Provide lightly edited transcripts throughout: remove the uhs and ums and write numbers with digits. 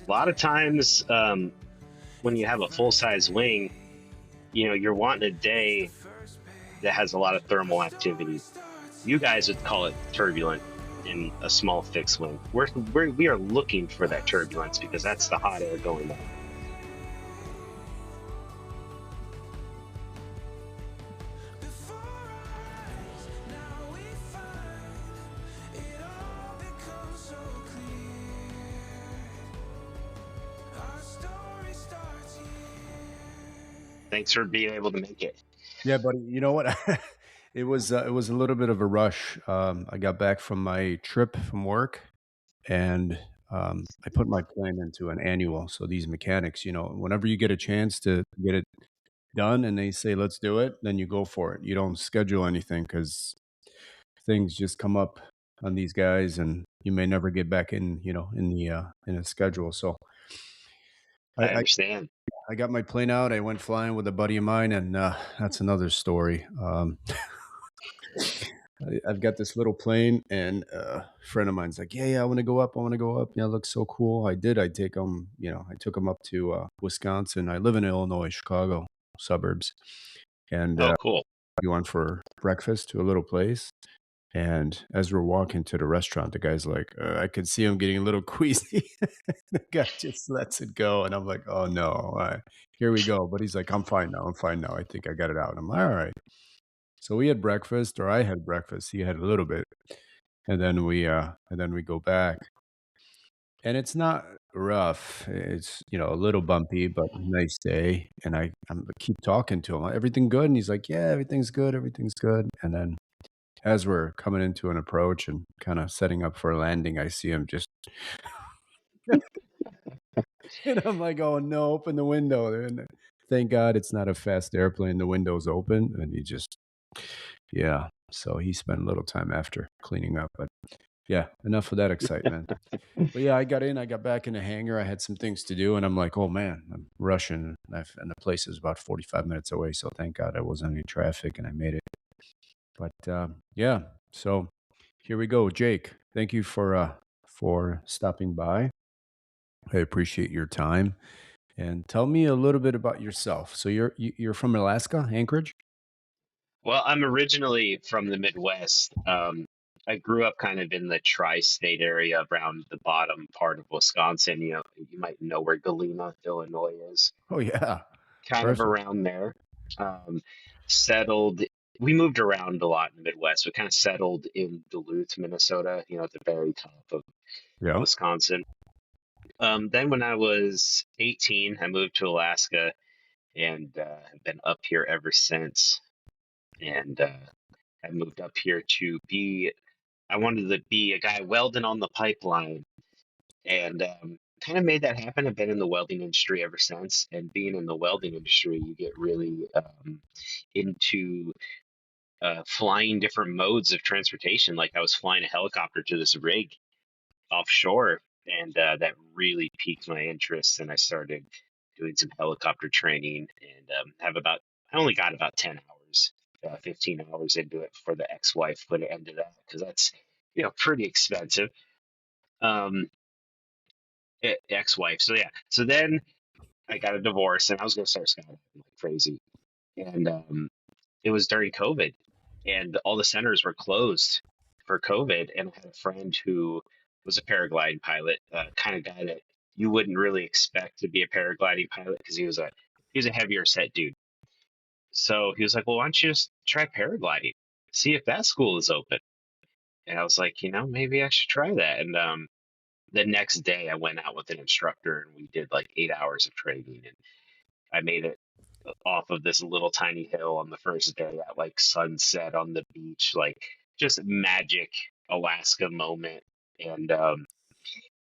A lot of times, when you have a full size wing, you're wanting a day that has a lot of thermal activity. You guys would call it turbulent in a small fixed wing. We are looking for that turbulence because that's the hot air going up. Thanks for being able to make it. Yeah, buddy. You know what? It was a little bit of a rush. I got back from my trip from work, and I put my plane into an annual. So these mechanics, whenever you get a chance to get it done, and they say let's do it, then you go for it. You don't schedule anything because things just come up on these guys, and you may never get back in, in a schedule. So I I, I understand. I got my plane out. I went flying with a buddy of mine, and that's another story. I've got this little plane, and a friend of mine's like, "Yeah, I want to go up. I want to go up. Yeah, it looks so cool." I did. I take them. I took them up to Wisconsin. I live in Illinois, Chicago suburbs, and Oh, cool. we went for breakfast to a little place. And as we're walking to the restaurant, the guy's like, I could see him getting a little queasy. The guy just lets it go, and I'm like, "Oh no, here we go." But he's like, "I'm fine now. I'm fine now. I think I got it out." I'm like, "All right." So we had breakfast, or I had breakfast. He had a little bit, and then we go back, and it's not rough. It's a little bumpy, but nice day. And I keep talking to him. Everything good? And he's like, "Yeah, everything's good. Everything's good." And then as we're coming into an approach and kind of setting up for a landing, I see him just, and I'm like, "Oh no, open the window." And thank God it's not a fast airplane. The window's open, and he just, yeah. So he spent a little time after cleaning up, but yeah, enough of that excitement. But yeah, I got back in the hangar. I had some things to do, and I'm like, "Oh man, I'm rushing." And the place is about 45 minutes away, so thank God I wasn't in any traffic and I made it. But yeah, so here we go, Jake. Thank you for stopping by. I appreciate your time. And tell me a little bit about yourself. So you're from Alaska, Anchorage? Well, I'm originally from the Midwest. I grew up kind of in the tri-state area around the bottom part of Wisconsin. You might know where Galena, Illinois is, Oh yeah, kind of perfect. around there. Um, settled. We moved around a lot in the Midwest. We kind of settled in Duluth, Minnesota, at the very top of Yeah. Wisconsin. Then when I was 18, I moved to Alaska and have been up here ever since. And I moved up here I wanted to be a guy welding on the pipeline, and kind of made that happen. I've been in the welding industry ever since, and being in the welding industry, you get really into flying different modes of transportation. Like I was flying a helicopter to this rig offshore, and that really piqued my interest, and I started doing some helicopter training, and I only got about 10 hours, 15 hours into it before the ex-wife put an end to that because that's pretty expensive. um Ex-wife. So yeah, so then I got a divorce and I was going to start skydiving like crazy, and it was during COVID, and all the centers were closed for COVID. And I had a friend who was a paragliding pilot, kind of guy that you wouldn't really expect to be a paragliding pilot because he was a heavier set dude. So he was like, "Well, why don't you just try paragliding? See if that school is open." And I was like, maybe I should try that. And the next day, I went out with an instructor and we did like 8 hours of training. And I made it off of this little tiny hill on the first day at like sunset on the beach, like just magic Alaska moment. And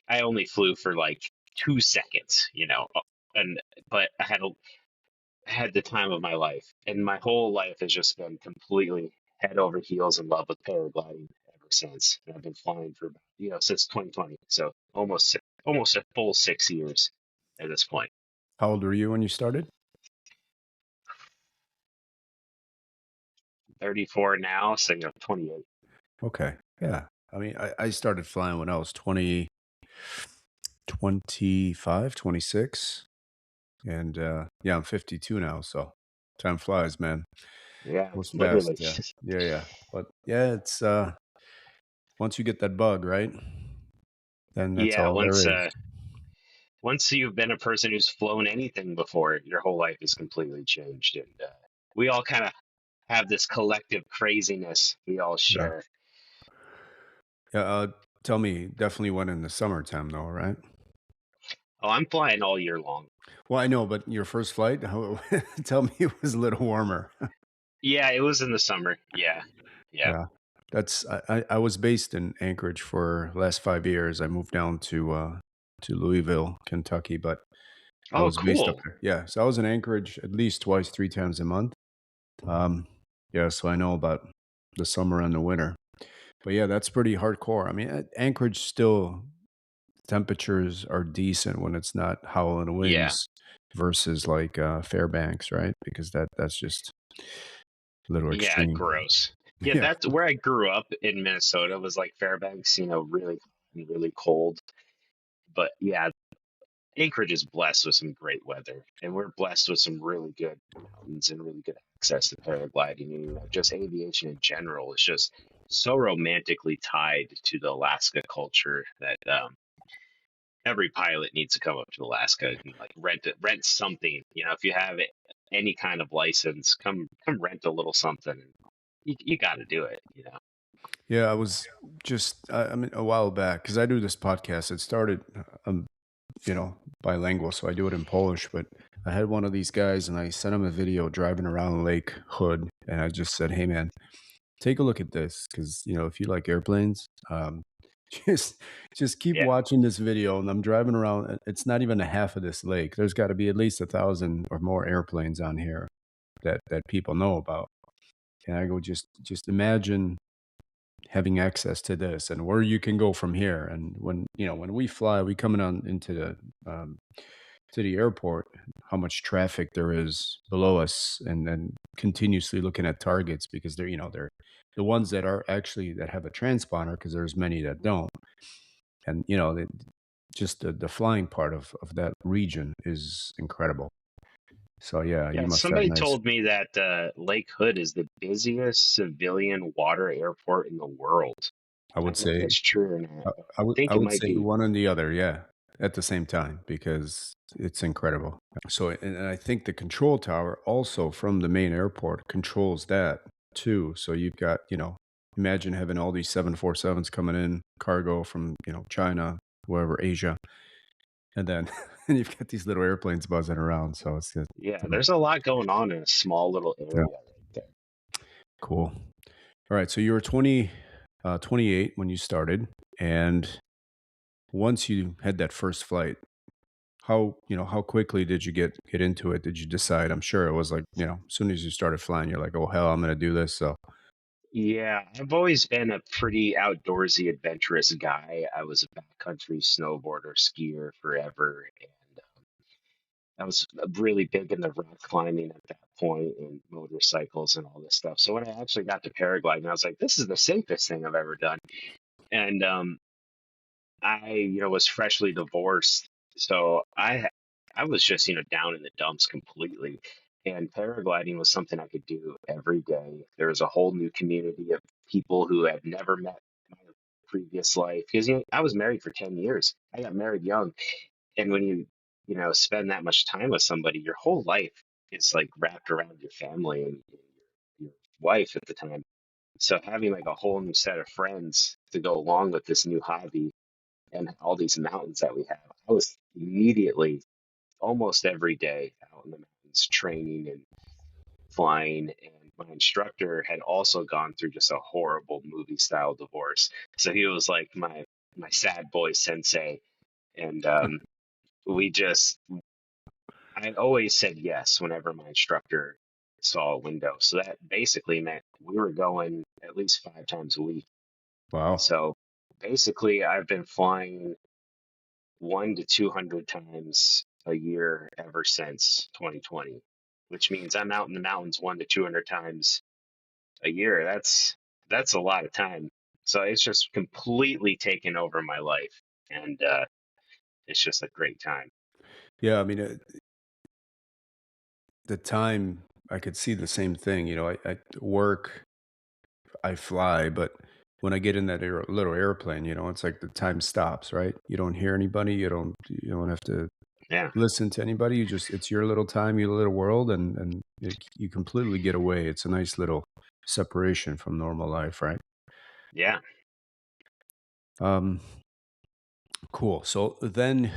I only flew for like 2 seconds, and but I had the time of my life, and my whole life has just been completely head over heels in love with paragliding ever since. And I've been flying for since 2020, so almost a full 6 years at this point. How old were you when you started? 34 now, so 28. Okay. Yeah. I mean, I started flying when I was 20. 25, 26, and, yeah, I'm 52 now, so time flies, man. Yeah, Goes fast, literally. yeah. Yeah, yeah. But, yeah, it's, once you get that bug, right, then that's Yeah, all there is. once you've been a person who's flown anything before, your whole life is completely changed, and we all kind of have this collective craziness we all Yeah. share. Yeah, tell me, definitely went in the summertime though, right? Oh, I'm flying all year long. Well, I know, but your first flight, how tell me it was a little warmer. Yeah, it was in the summer. Yeah, yeah. Yeah. That's I was based in Anchorage for last 5 years. I moved down to Louisville, Kentucky, but I Oh, was based up cool. there. Yeah, so I was in Anchorage at least twice, 3 times a month. Um, yeah, so I know about the summer and the winter. But yeah, that's pretty hardcore. I mean, Anchorage still temperatures are decent when it's not howling Yeah, winds versus like, Fairbanks, right? Because that's just a little yeah. extreme. Gross. Yeah, Yeah. that's where I grew up in Minnesota. Was like Fairbanks, really hot and really cold. But yeah, Anchorage is blessed with some great weather, and we're blessed with some really good mountains and really good access to paragliding. And, just aviation in general is just so romantically tied to the Alaska culture that every pilot needs to come up to Alaska and like rent something. If you have any kind of license, come rent a little something. You got to do it. Yeah, I was just I mean, a while back because I do this podcast. It started, bilingual, so I do it in Polish, but I had one of these guys, and I sent him a video driving around Lake Hood, and I just said, "Hey, man, take a look at this, because if you like airplanes, just just keep Yeah, watching this video." And I'm driving around. It's not even a half of this lake. There's got to be at least 1,000 or more airplanes on here that people know about. And I go, just imagine having access to this and where you can go from here. And when we fly, we coming on into to the airport, how much traffic there is below us, and then continuously looking at targets because they're the ones that are actually that have a transponder, because there's many that don't. And just the flying part of that region is incredible. So yeah, you yeah. must have Somebody nice. told me that Lake Hood is the busiest civilian water airport in the world. I I would don't know if say that's true or not, I but I I would think I it would might say be. one and the other, yeah, at the same time, because it's incredible. So, and I think the control tower also from the main airport controls that too. So you've got, imagine having all these 747s coming in, cargo from, China, wherever, Asia, and then and you've got these little airplanes buzzing around. So it's just, Yeah, yeah, there's a lot going on in a small little yeah, area right there. cool. All right, so you were 28 when you started, and once you had that first flight, how quickly did you get into it? Did you decide? I'm sure it was like, as soon as you started flying, you're like, "Oh, hell, I'm gonna do this." So, Yeah, I've always been a pretty outdoorsy, adventurous guy. I was a backcountry snowboarder, skier forever, and I was really big into rock climbing at that point and motorcycles and all this stuff. So when I actually got to paragliding, I was like, this is the safest thing I've ever done. And I, was freshly divorced, so I was just, down in the dumps completely. And paragliding was something I could do every day. There was a whole new community of people who had never met in my previous life. Because I was married for 10 years. I got married young, and when spend that much time with somebody, your whole life is like wrapped around your family and your wife at the time. So having like a whole new set of friends to go along with this new hobby and all these mountains that we have. I was immediately, almost every day, out in the mountains training and flying. And my instructor had also gone through just a horrible movie style divorce. So he was like my sad boy sensei. And we just, I always said yes whenever my instructor saw a window. So that basically meant we were going at least 5 times a week. wow, So basically, I've been flying 1 to 200 times a year ever since 2020, which means I'm out in the mountains 1 to 200 times a year. That's a lot of time. So it's just completely taken over my life, and it's just a great time. Yeah, I mean, the time I could see the same thing. I work, I fly, but when I get in that little airplane, it's like the time stops, right? You don't hear anybody. You don't have to Yeah, listen to anybody. It's your little time, your little world, and you completely get away. It's a nice little separation from normal life, right? yeah, Um, cool. So then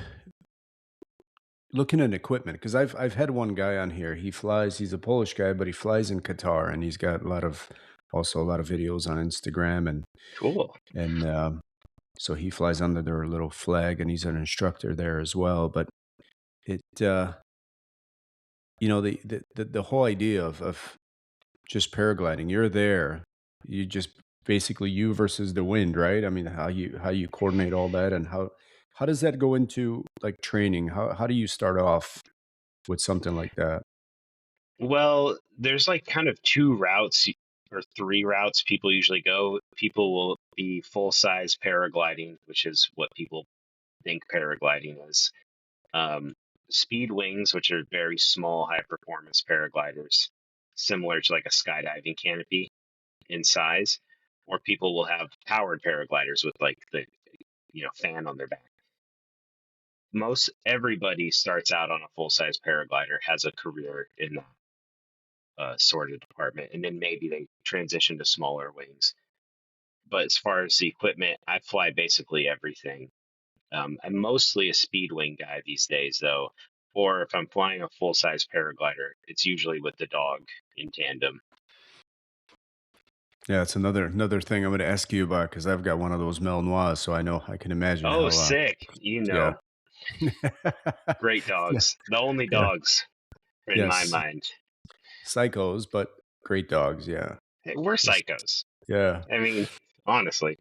looking at equipment, because I've had one guy on here. He flies. He's a Polish guy, but he flies in Qatar, and he's got a lot of videos on Instagram, cool. and so he flies under their little flag, and he's an instructor there as well. But it, the whole idea of just paragliding, you're there, you just basically you versus the wind, right? I mean, how you coordinate all that, and how does that go into like training? How do you start off with something like that? Well, there's like kind of two routes or three routes people usually go. People will be full size paragliding, which is what people think paragliding is. Um, speed wings, which are very small, high performance paragliders, similar to like a skydiving canopy in size. Or people will have powered paragliders with like the fan on their back. Most everybody starts out on a full size paraglider, has a career in that sort of department, and then maybe they transition to smaller wings. But as far as the equipment, I fly basically everything. I'm mostly a Speedwing guy these days, though. Or if I'm flying a full size paraglider, it's usually with the dog in tandem. Yeah, it's another thing I'm going to ask you about because I've got one of those Malinois, so I can imagine Oh, how. sick! Yeah, Great yeah, dogs, the only yeah, dogs in my yes, mind. psychos, but great dogs. Yeah, Hey, we're yes, psychos. yeah. I mean, honestly,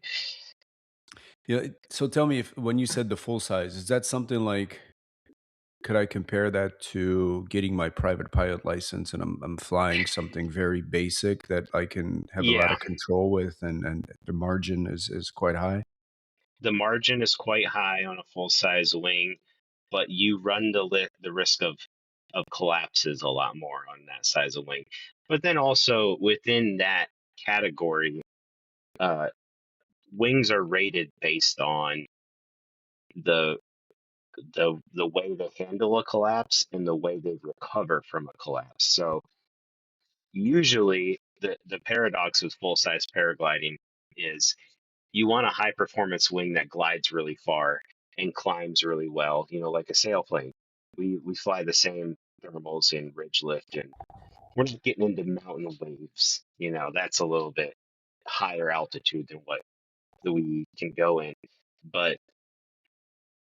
Yeah. So tell me, if when you said the full size, is that something like? Could I compare that to getting my private pilot license, and I'm flying something very basic that I can have a lot yeah, of control with, and the margin is quite high? the margin is quite high on a full size wing, but you run the risk of collapses a lot more on that size of wing. But then also within that category, uh, wings are rated based on the the way they handle a collapse and the way they recover from a collapse. So usually the paradox with full size paragliding is you want a high performance wing that glides really far and climbs really well, like a sailplane. We fly the same thermals in ridge lift, and we're not getting into mountain waves. That's a little bit higher altitude than what we can go in. But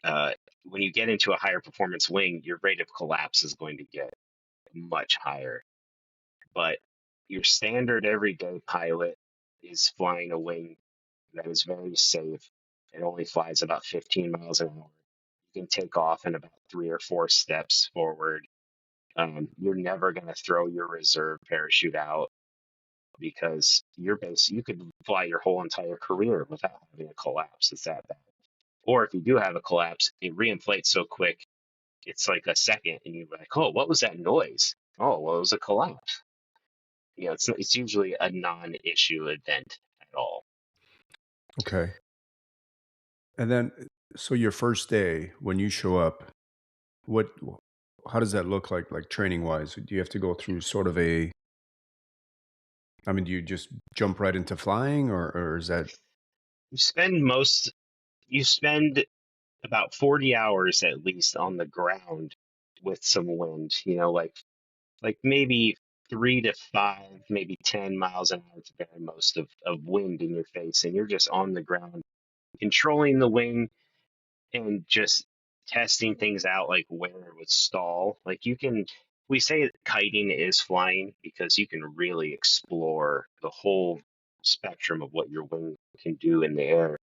uh, when you get into a higher performance wing, your rate of collapse is going to get much higher. But your standard everyday pilot is flying a wing that is very safe. It only flies about 15 miles an hour. You can take off in about 3 or 4 steps forward. You're never going to throw your reserve parachute out because you could fly your whole entire career without having a collapse. It's that bad. Or if you do have a collapse, it reinflates so quick, it's like a second, and you're like, "Oh, what was that noise?" Oh, well, it was a collapse. It's usually a non-issue event at all. Okay. And then, so your first day when you show up, what how does that look like training wise? Do you have to go through sort of a I mean, do you just jump right into flying, or is that You spend most you spend about 40 hours at least on the ground with some wind, like maybe 3 to 5, maybe 10 miles an hour to very most of wind in your face, and you're just on the ground controlling the wing and just testing things out, like where it would stall. Like we say kiting is flying because you can really explore the whole spectrum of what your wing can do in the air.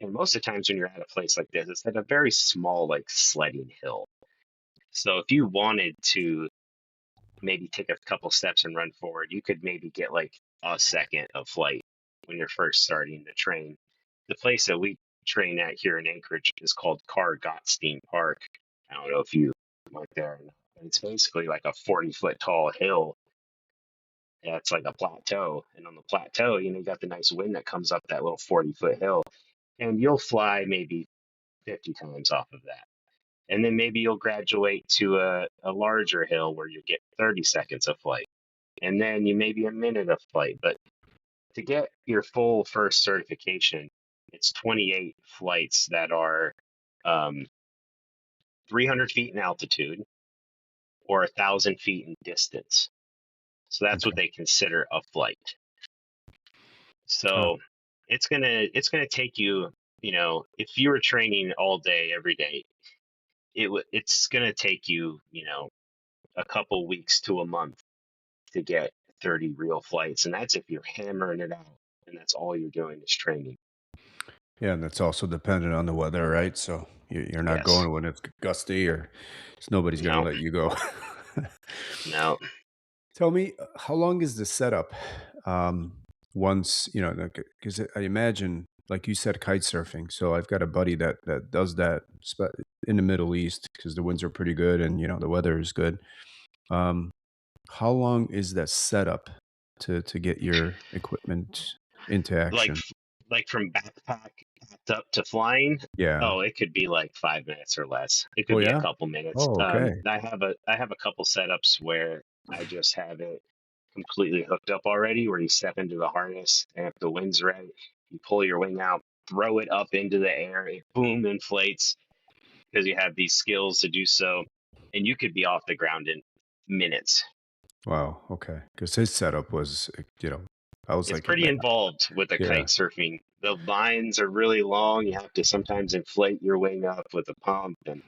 And most of the times when you're at a place like this, it's at a very small, like sledding hill. So if you wanted to maybe take a couple steps and run forward, you could maybe get like a second of flight when you're first starting to train. The place that we train at here in Anchorage is called Gottstein Park. I don't know if you went there or not, but it's basically like a 40-foot tall hill. Yeah, it's like a plateau. And on the plateau, you got the nice wind that comes up that little 40-foot hill. And you'll fly maybe 50 times off of that. And then maybe you'll graduate to a larger hill where you get 30 seconds of flight. And then you maybe a minute of flight. But to get your full first certification, it's 28 flights that are um, 300 feet in altitude or 1,000 feet in distance. So that's what Okay. they consider a flight. Uh, So it's gonna take you, if you were training all day every day, it's gonna take you, a couple weeks to a month to get 30 real flights, and that's if you're hammering it out, and that's all you're doing is training. yeah, and that's also dependent on the weather, right? So you're not Yes. going when it's gusty or nobody's going to No. let you go. No. Tell me, how long is the setup? Once, because I imagine, like you said, kite surfing. So I've got a buddy that does that in the Middle East because the winds are pretty good and the weather is good. Um, how long is that setup to get your equipment into like action? like from backpack packed up to flying. Yeah. Oh, it could be like 5 minutes or less. It could Oh be a yeah. couple minutes. Oh okay. I have a couple setups where I just have it completely hooked up already, where you step into the harness, and if the wind's right, you pull your wing out, throw it up into the air, it boom inflates because you have these skills to do so, and you could be off the ground in minutes. Wow. Okay. Because his setup was, I was It's like, pretty man, involved with the yeah. kite surfing. The lines are really long. You have to sometimes inflate your wing up with a pump, and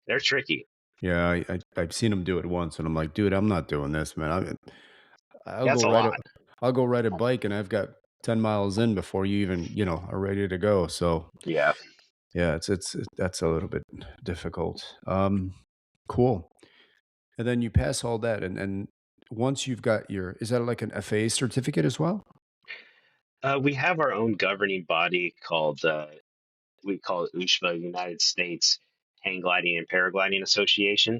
they're tricky. Yeah, I've seen him do it once, and I'm like, dude, I'm not doing this, man. I'll That's go a ride a, lot. I'll go ride a bike, and I've got 10 miles in before you even, are ready to go. So Yeah. yeah, that's a little bit difficult. Cool. And then you pass all that, and once you've got is that like an FAA certificate as well? We have our own governing body called, we call it USHVA, United States Hang Gliding and Paragliding Association.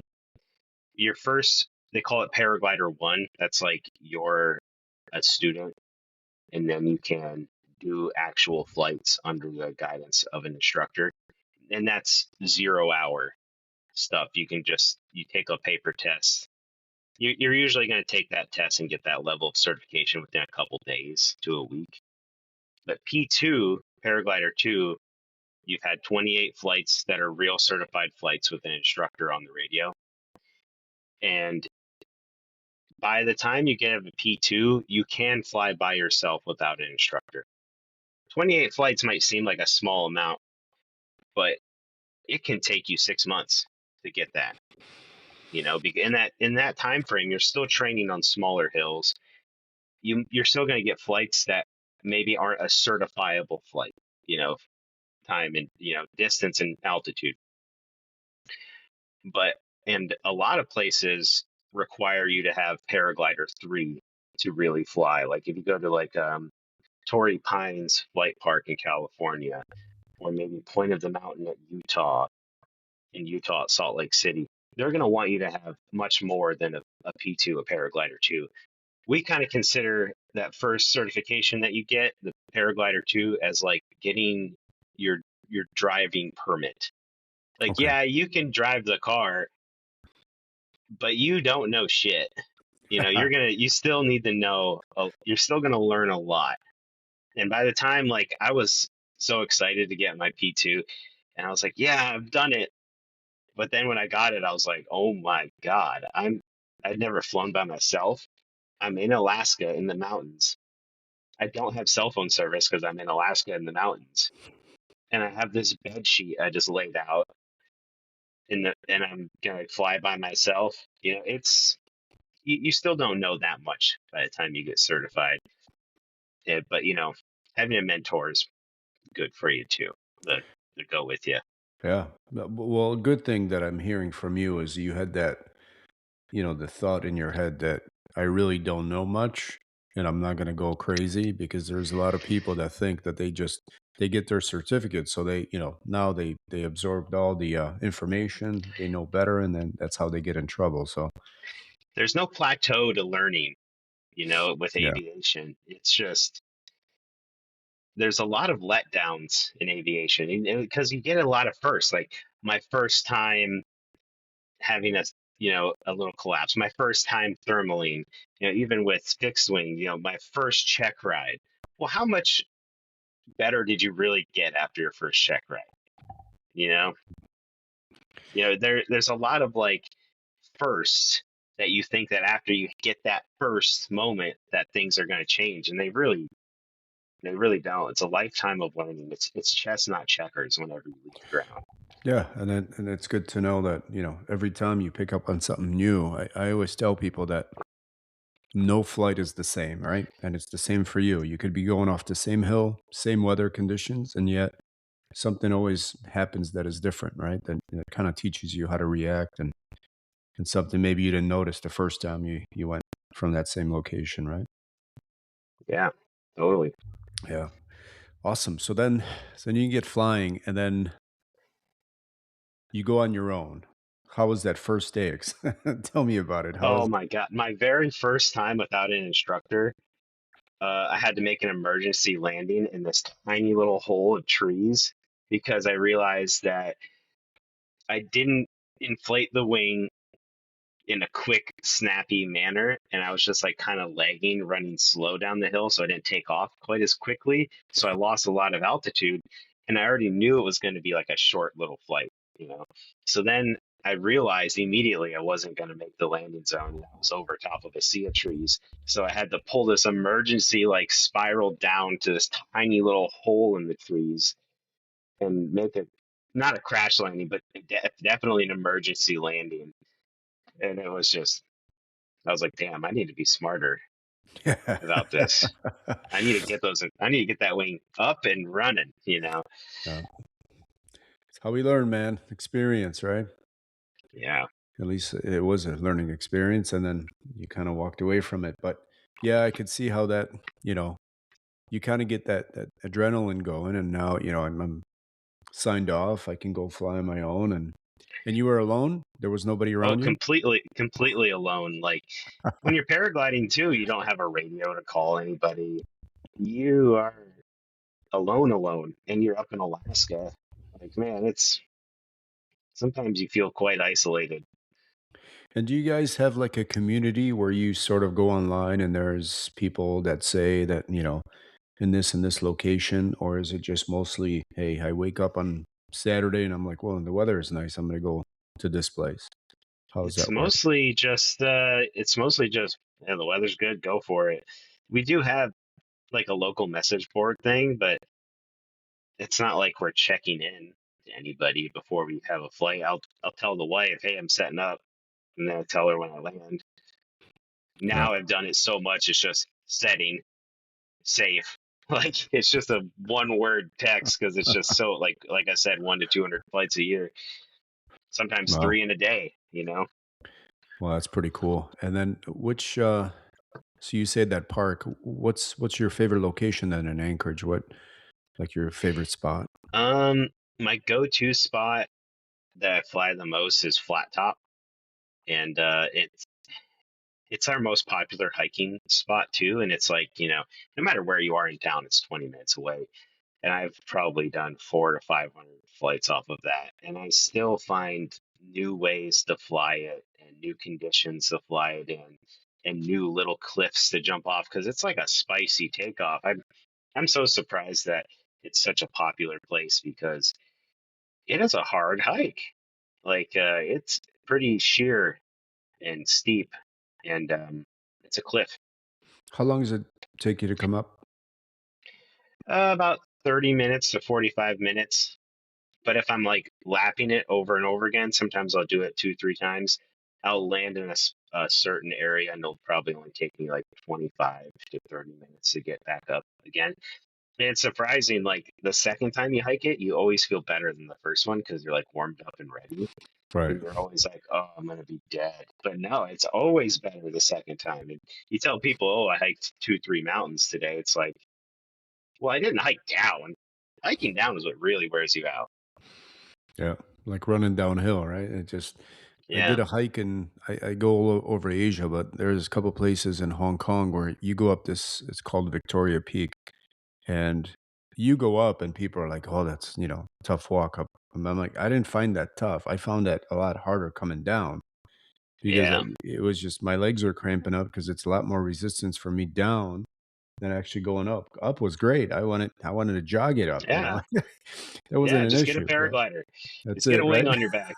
They call it Paraglider 1. That's like you're a student, and then you can do actual flights under the guidance of an instructor. And that's 0 hour stuff. You take a paper test. You're usually going to take that test and get that level of certification within a couple days to a week. But P2, Paraglider 2, you've had 28 flights that are real certified flights with an instructor on the radio. And by the time you get a P2, you can fly by yourself without an instructor. 28 flights might seem like a small amount, but it can take you 6 months to get that. In that time frame, you're still training on smaller hills. You're still going to get flights that maybe aren't a certifiable flight. You know, time and distance and altitude. But and a lot of places require you to have Paraglider 3 to really fly. Like if you go to like Torrey Pines Flight Park in California, or maybe Point of the Mountain at Utah at Salt Lake City, they're going to want you to have much more than a P2, a Paraglider 2. We kind of consider that first certification that you get, the Paraglider 2, as like getting your your driving permit. Like, Okay. yeah, you can drive the car, but you don't know shit. You still need to know, you're still going to learn a lot. And by the time, like, I was so excited to get my P2, and I was like, yeah, I've done it. But then when I got it, I was like, oh my God, I'd never flown by myself. I'm in Alaska in the mountains. I don't have cell phone service because I'm in Alaska in the mountains. And I have this bed sheet I just laid out and I'm gonna fly by myself. You still don't know that much by the time you get certified. But having a mentor is good for you too. To go with you. Yeah. Well, a good thing that I'm hearing from you is you had that, the thought in your head that I really don't know much and I'm not going to go crazy because there's a lot of people that think that they just they get their certificate, so they, now they absorbed all the information, they know better, and then that's how they get in trouble. So There's no plateau to learning, with yeah, aviation. It's just there's a lot of letdowns in aviation because you get a lot of firsts. Like my first time having a little collapse, my first time thermaling, even with fixed wing, my first check ride. Well, how much better did you really get after your first check ride? You know, there's a lot of like firsts that you think that after you get that first moment that things are going to change, and they really don't. It's a lifetime of learning. It's chess, not checkers. Whenever you leave the ground, yeah, and it's good to know that every time you pick up on something new, I always tell people that no flight is the same, right? And it's the same for you. You could be going off the same hill, same weather conditions, and yet something always happens that is different, right? That kind of teaches you how to react, and something maybe you didn't notice the first time you went from that same location, right? yeah, totally. Yeah. Awesome. So then you get flying and then you go on your own. How was that first day? Tell me about it. How Oh was my God, my very first time without an instructor, I had to make an emergency landing in this tiny little hole of trees because I realized that I didn't inflate the wing in a quick, snappy manner. And I was just like kind of lagging, running slow down the hill. So I didn't take off quite as quickly. So I lost a lot of altitude. And I already knew it was going to be like a short little flight. So then I realized immediately I wasn't going to make the landing zone. And I was over top of a sea of trees. So I had to pull this emergency like spiral down to this tiny little hole in the trees and make it not a crash landing, but definitely an emergency landing. And it was just I was like, damn, I need to be smarter yeah. about this. I need to get that wing up and running. Yeah. It's how we learn, man. Experience, right? Yeah. At least it was a learning experience, and then you kind of walked away from it. But yeah, I could see how that, you know, you kind of get that adrenaline going, and now I'm signed off. I can go fly on my own, and you were alone. There was nobody Oh, around you. completely alone. Like when you're paragliding too, you don't have a radio to call anybody. You are alone, and you're up in Alaska. Like, man, it's sometimes you feel quite isolated. And do you guys have like a community where you sort of go online and there's people that say that, in this location, or is it just mostly, hey, I wake up on Saturday and I'm like, well, the weather is nice. I'm going to go to this place. How does It's that work? mostly just yeah, the weather's good, go for it. We do have like a local message board thing, but it's not like we're checking in to anybody before we have a flight. I'll tell the wife, hey, I'm setting up, and then I tell her when I land. Yeah. Now I've done it so much, it's just setting, safe. Like it's just a one word text because it's just so like I said, 1 to 200 flights a year, sometimes Wow. three in a day. Well, that's pretty cool. And then so you said that park, what's your favorite location then in Anchorage? What, like your favorite spot? Um, my go-to spot that I fly the most is Flat Top, and it's our most popular hiking spot too. And it's like, no matter where you are in town, it's 20 minutes away. And I've probably done 400 to 500 flights off of that. And I still find new ways to fly it and new conditions to fly it in and new little cliffs to jump off because it's like a spicy takeoff. I'm so surprised that it's such a popular place because it is a hard hike. Like it's pretty sheer and steep, and it's a cliff. How long does it take you to come up? About 30 minutes to 45 minutes. But if I'm like lapping it over and over again, sometimes I'll do it 2, 3 times. I'll land in a certain area, and it'll probably only take me like 25 to 30 minutes to get back up again. And it's surprising, like the second time you hike it, you always feel better than the first one because you're like warmed up and ready. Right. And you're always like, oh, I'm gonna be dead. But no, it's always better the second time. And you tell people, oh, I hiked 2, 3 mountains today. It's like, well, I didn't hike down. hiking down is what really wears you out. Yeah, like running downhill, right? It just I Yeah. did a hike and I go all over Asia, but there's a couple places in Hong Kong where you go up this it's called Victoria Peak, and you go up and people are like, "Oh, that's, tough walk up." And I'm like, "I didn't find that tough. I found that a lot harder coming down because Yeah. it was just my legs were cramping up because it's a lot more resistance for me down than actually going up. Up was great. I wanted to jog it up, you know? Yeah. That wasn't Yeah. an Just get a issue, so paraglider. that's Just get it, a wing right? on your back.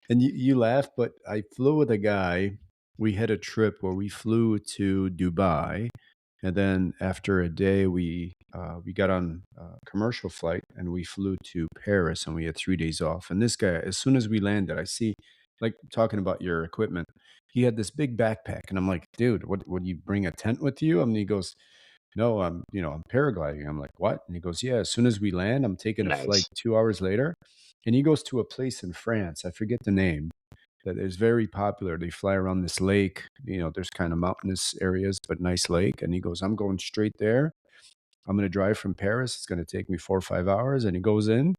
And you laugh, but I flew with a guy. We had a trip where we flew to Dubai, and then after a day, we got on a commercial flight and we flew to Paris, and we had 3 days off. And this guy, as soon as we landed, I see, like talking about your equipment, he had this big backpack, and I'm like, dude, what would you bring a tent with you? And he goes, no, I'm paragliding. I'm like, what? And he goes, yeah, as soon as we land, I'm taking a flight Nice. 2 hours later. And he goes to a place in France. I forget the name that is very popular. They fly around this lake. There's kind of mountainous areas, but nice lake. And he goes, I'm going straight there. I'm going to drive from Paris. It's going to take me 4 or 5 hours. And he goes in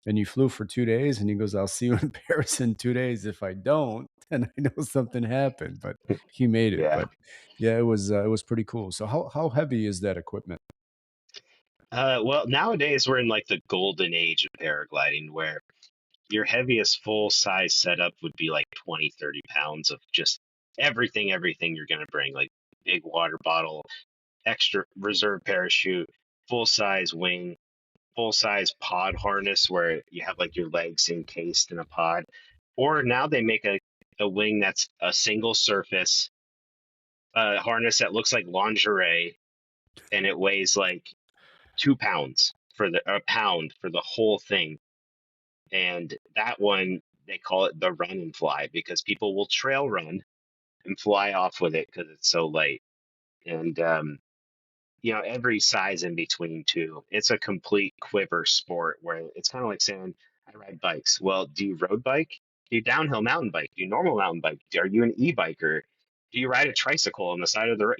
and you flew for 2 days. And he goes, I'll see you in Paris in 2 days. If I don't, then I know something happened, but he made it. Yeah. But yeah, it was pretty cool. So how heavy is that equipment? Well, nowadays we're in like the golden age of paragliding where your heaviest full size setup would be like 20, 30 pounds of just everything you're going to bring, like big water bottle, extra reserve parachute, full size wing, full size pod harness where you have like your legs encased in a pod. Or now they make a wing that's a single surface harness that looks like lingerie and it weighs like 2 pounds for a pound for the whole thing. And that one, they call it the run and fly because people will trail run and fly off with it because it's so light. And every size in between too. It's a complete quiver sport where it's kind of like saying, I ride bikes. Well, do you road bike? Do you downhill mountain bike? Do you normal mountain bike? Are you an e-biker? Do you ride a tricycle on the side of the road?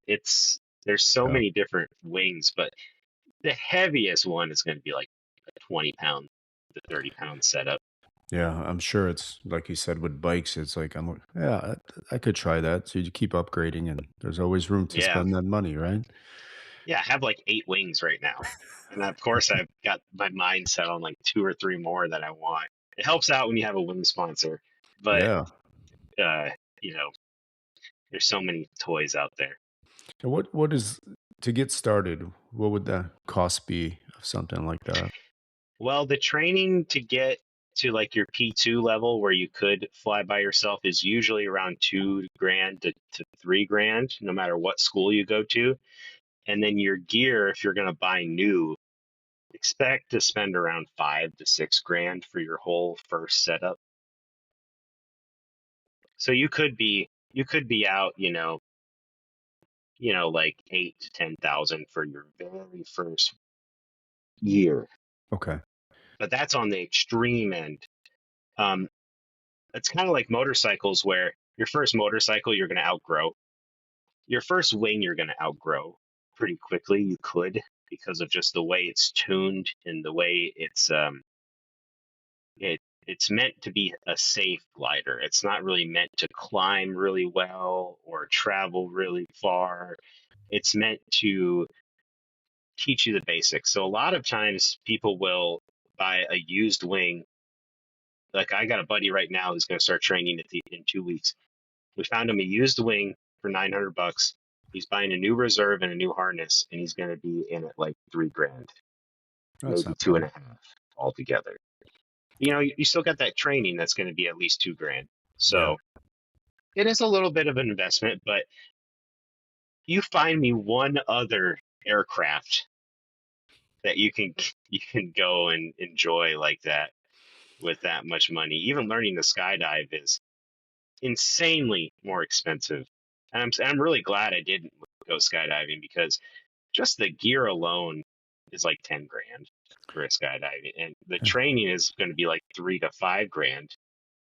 It's there's so Yeah. many different wings, but the heaviest one is going to be like a 20 pound to 30 pound setup. Yeah, I'm sure it's like you said with bikes, it's like yeah, I could try that. So you keep upgrading and there's always room to Yeah. spend that money, right? Yeah. I have like 8 wings right now. And of course, I've got my mind set on like two or three more that I want. It helps out when you have a wing sponsor, but, Yeah. uh, you know, there's so many toys out there. And what is to get started, what would the cost be of something like that? Well, the training to get to like your P2 level where you could fly by yourself is usually around 2 grand to 3 grand, no matter what school you go to. And then your gear, if you're going to buy new, expect to spend around 5 to 6 grand for your whole first setup. So you could be out, like 8 to 10 thousand for your very first year. Okay. But that's on the extreme end. Um, it's kind of like motorcycles where your first motorcycle you're going to outgrow. Your first wing you're going to outgrow pretty quickly. You could because of just the way it's tuned and the way it's meant to be a safe glider. It's not really meant to climb really well or travel really far. It's meant to teach you the basics. So a lot of times people will buy a used wing. Like I got a buddy right now who's going to start training in 2 weeks. We found him a used wing for 900 bucks. He's buying a new reserve and a new harness, and he's going to be in at like 3 grand, That's maybe not two and bad. a half altogether. You still got that training that's going to be at least 2 grand. Yeah. So it is a little bit of an investment, but you find me one other aircraft that you can go and enjoy like that with that much money. Even learning to skydive is insanely more expensive. And I'm really glad I didn't go skydiving because just the gear alone is like 10 grand for a skydiving. And the Yeah. training is going to be like 3 to 5 grand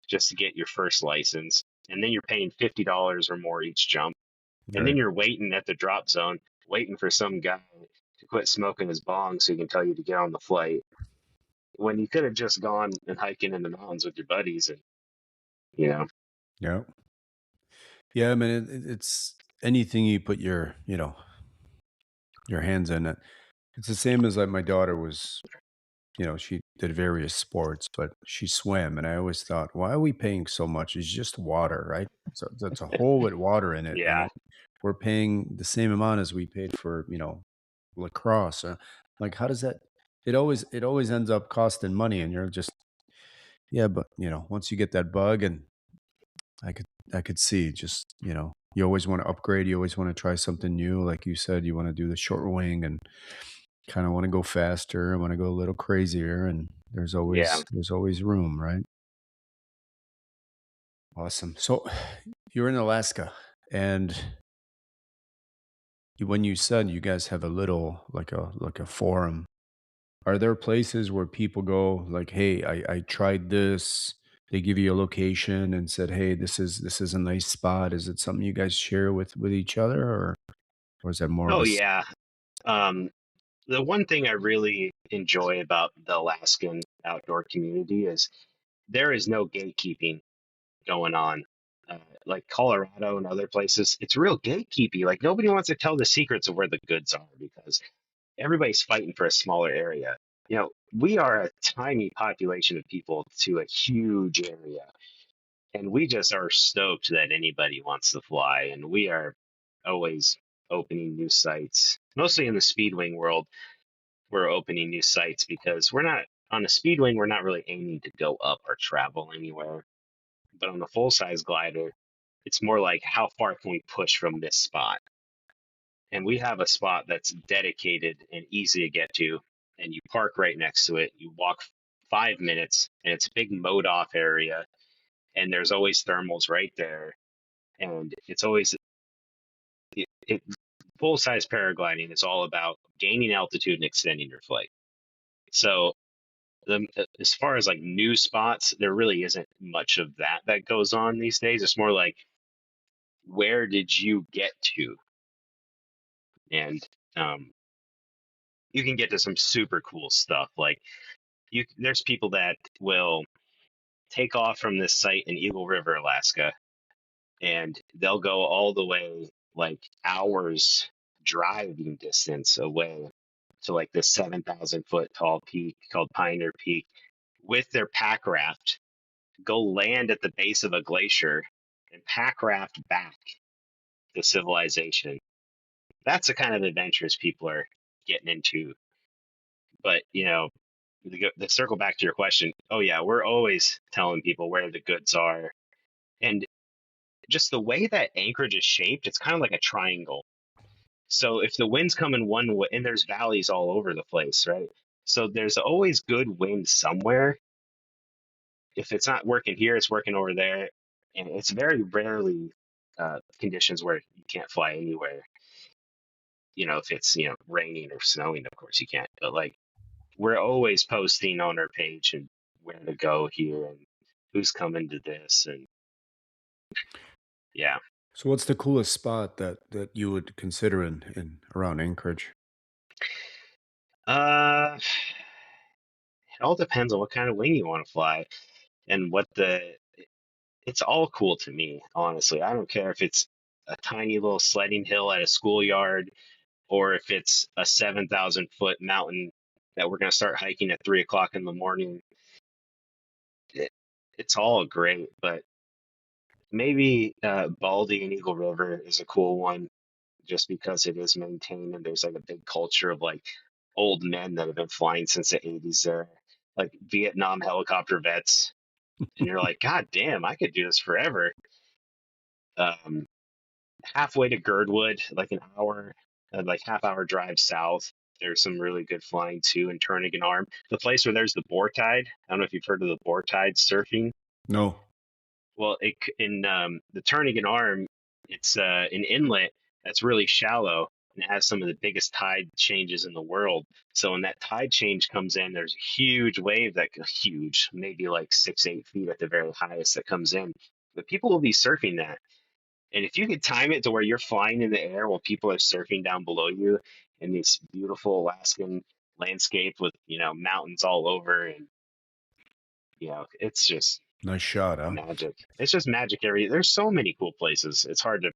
just to get your first license. And then you're paying $50 or more each jump. And Right. then you're waiting at the drop zone, waiting for some guy to quit smoking his bong so he can tell you to get on the flight when you could have just gone and hiking in the mountains with your buddies and you know. Yeah. Yeah, I mean, it's anything you put your hands in it. It's the same as like my daughter was, she did various sports, but she swam, and I always thought, why are we paying so much? It's just water, right? So it's a hole with water in it, and Yeah. then we're paying the same amount as we paid for, lacrosse. Like, how does that? It always ends up costing money, and you're just yeah, but once you get that bug, and I could I could see just you always want to upgrade, you always want to try something new, like you said, you want to do the short wing and kind of want to go faster, I want to go a little crazier, and there's Yeah. always there's always room, right? Awesome. So you're in Alaska, and when you said you guys have a little like a forum, are there places where people go like, "Hey, I tried this." They give you a location and said, "Hey, this is a nice spot." Is it something you guys share with each other, or is that more of Oh a yeah. Um, the one thing I really enjoy about the Alaskan outdoor community is there is no gatekeeping going on. Uh, like Colorado and other places, it's real gatekeepy. Like nobody wants to tell the secrets of where the goods are because everybody's fighting for a smaller area. We are a tiny population of people to a huge area, and we just are stoked that anybody wants to fly, and we are always opening new sites. Mostly in the Speedwing world, we're opening new sites because we're not on a Speedwing, we're not really aiming to go up or travel anywhere. But on the full size glider, it's more like how far can we push from this spot? And we have a spot that's dedicated and easy to get to, and you park right next to it. You walk 5 minutes, and it's a big mowed off area, and there's always thermals right there. And it's always it full size paragliding is all about gaining altitude and extending your flight. So as far as like new spots, there really isn't much of that goes on these days. It's more like where did you get to, and um, you can get to some super cool stuff. Like there's people that will take off from this site in Eagle River, Alaska, and they'll go all the way like hours driving distance away to like this 7,000 foot tall peak called Pioneer Peak with their pack raft, go land at the base of a glacier and pack raft back to civilization. That's the kind of adventures people are getting into. But, the circle back to your question, oh, yeah, we're always telling people where the goods are. And just the way that Anchorage is shaped, it's kind of like a triangle. So if the wind's coming one way, and there's valleys all over the place, right? So there's always good wind somewhere. If it's not working here, it's working over there. And it's very rarely conditions where you can't fly anywhere. If it's, raining or snowing, of course you can't. But like we're always posting on our page and where to go here and who's coming to this. And yeah. So what's the coolest spot that you would consider in around Anchorage? It all depends on what kind of wing you want to fly and it's all cool to me, honestly. I don't care if it's a tiny little sledding hill at a schoolyard or if it's a 7,000 foot mountain that we're going to start hiking at 3 o'clock in the morning. It, it's all great, but maybe Baldy and Eagle River is a cool one just because it is maintained and there's like a big culture of like old men that have been flying since the 80s there, like Vietnam helicopter vets. And you're like, God damn, I could do this forever. Um, Halfway to Girdwood, like an hour, like half-hour drive south. There's some really good flying too in Turnagain Arm, the place where there's the boar tide. I don't know if you've heard of the boar tide surfing. No. Well, in the Turnagain Arm, it's an inlet that's really shallow and it has some of the biggest tide changes in the world. So when that tide change comes in, there's a huge wave huge, maybe like 6, 8 feet at the very highest that comes in. But people will be surfing that. And if you could time it to where you're flying in the air while people are surfing down below you, in this beautiful Alaskan landscape with, mountains all over. And, it's just Nice shot, huh? magic. It's just magic area. There's so many cool places. It's hard to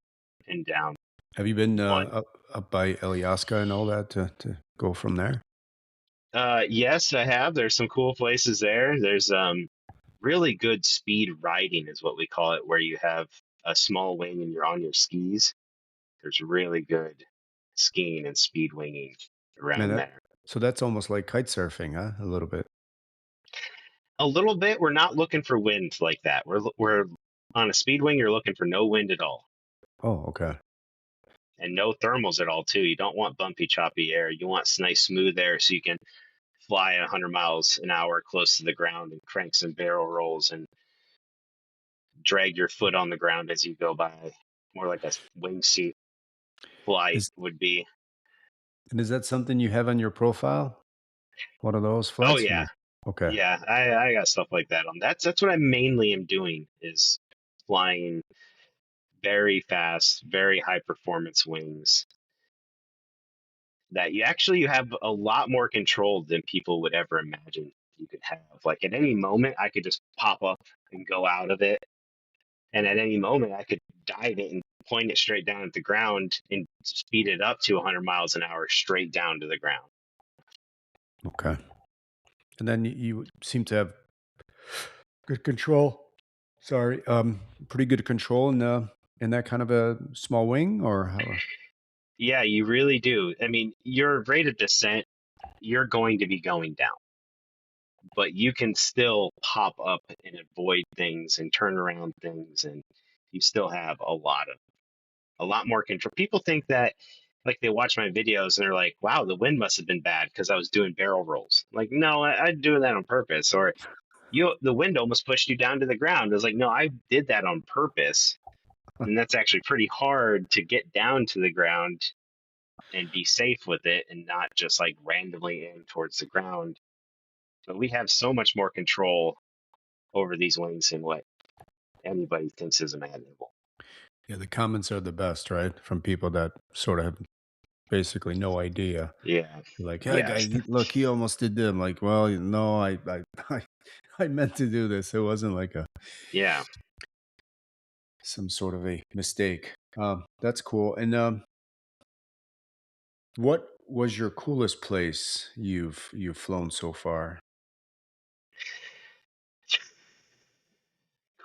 pin down Have you been one. up by Alyaska and all that to go from there? Yes, I have. There's some cool places there. There's really good speed riding is what we call it, where you have a small wing and you're on your skis. There's really good skiing and speed winging Man, around there. so that's almost like kite surfing, huh? A little bit. A little bit. We're not looking for wind like that. We're on a speed wing. You're looking for no wind at all Oh, okay. and no thermals at all too. You don't want bumpy, choppy air. You want nice, smooth air so you can fly at 100 miles an hour close to the ground and crank some barrel rolls and drag your foot on the ground as you go by, more like a wingsuit flight Is would be. and is that something you have on your profile? One of those Oh flights? yeah, Okay. yeah. I got stuff like that on. That's what I mainly am doing is flying very fast, very high performance wings that you have a lot more control than people would ever imagine you could have. Like at any moment, I could just pop up and go out of it, and at any moment, I could dive it and point it straight down at the ground and speed it up to 100 miles an hour straight down to the ground. Okay. And then you seem to have good control. Sorry, pretty good control in that kind of a small wing, or how? Yeah, you really do. I mean, your rate of descent, you're going to be going down, but you can still pop up and avoid things and turn around things, and you still have a lot more control. People think that like they watch my videos and they're like, "Wow, the wind must have been bad because I was doing barrel rolls." Like, no, I'm doing that on purpose. Or the wind almost pushed you down to the ground. I was like, no, I did that on purpose, and that's actually pretty hard to get down to the ground and be safe with it and not just like randomly aim towards the ground. But we have so much more control over these wings than what anybody thinks is imaginable. Yeah, the comments are the best, right? From people that sort of have basically no idea. Yeah. Like, "Hey, Yeah. guy, look, he almost did that." I'm like, "Well, no, I I meant to do this. It wasn't like a Yeah. some sort of a mistake." That's cool. And what was your coolest place you've flown so far?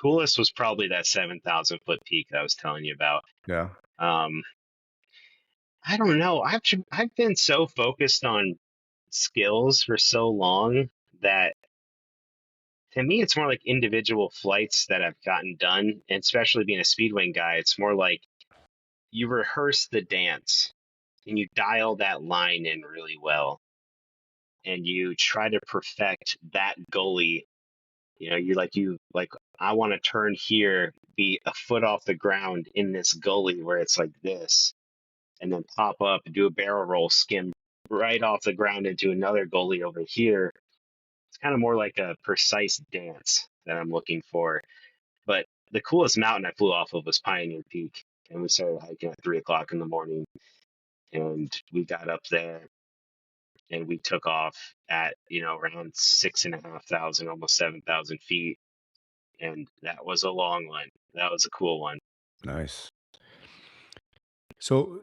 Coolest was probably that 7,000-foot peak that I was telling you about. Yeah. Um, I don't know. I've been so focused on skills for so long that to me it's more like individual flights that I've gotten done, and especially being a Speedwing guy, it's more like you rehearse the dance and you dial that line in really well and you try to perfect that gully. You I want to turn here, be a foot off the ground in this gully where it's like this, and then pop up and do a barrel roll, skim right off the ground into another gully over here. It's kind of more like a precise dance that I'm looking for. But the coolest mountain I flew off of was Pioneer Peak, and we started hiking at 3 o'clock in the morning, and we got up there and we took off at around 6,500, almost 7,000 feet, and that was a long one. That was a cool one. Nice. So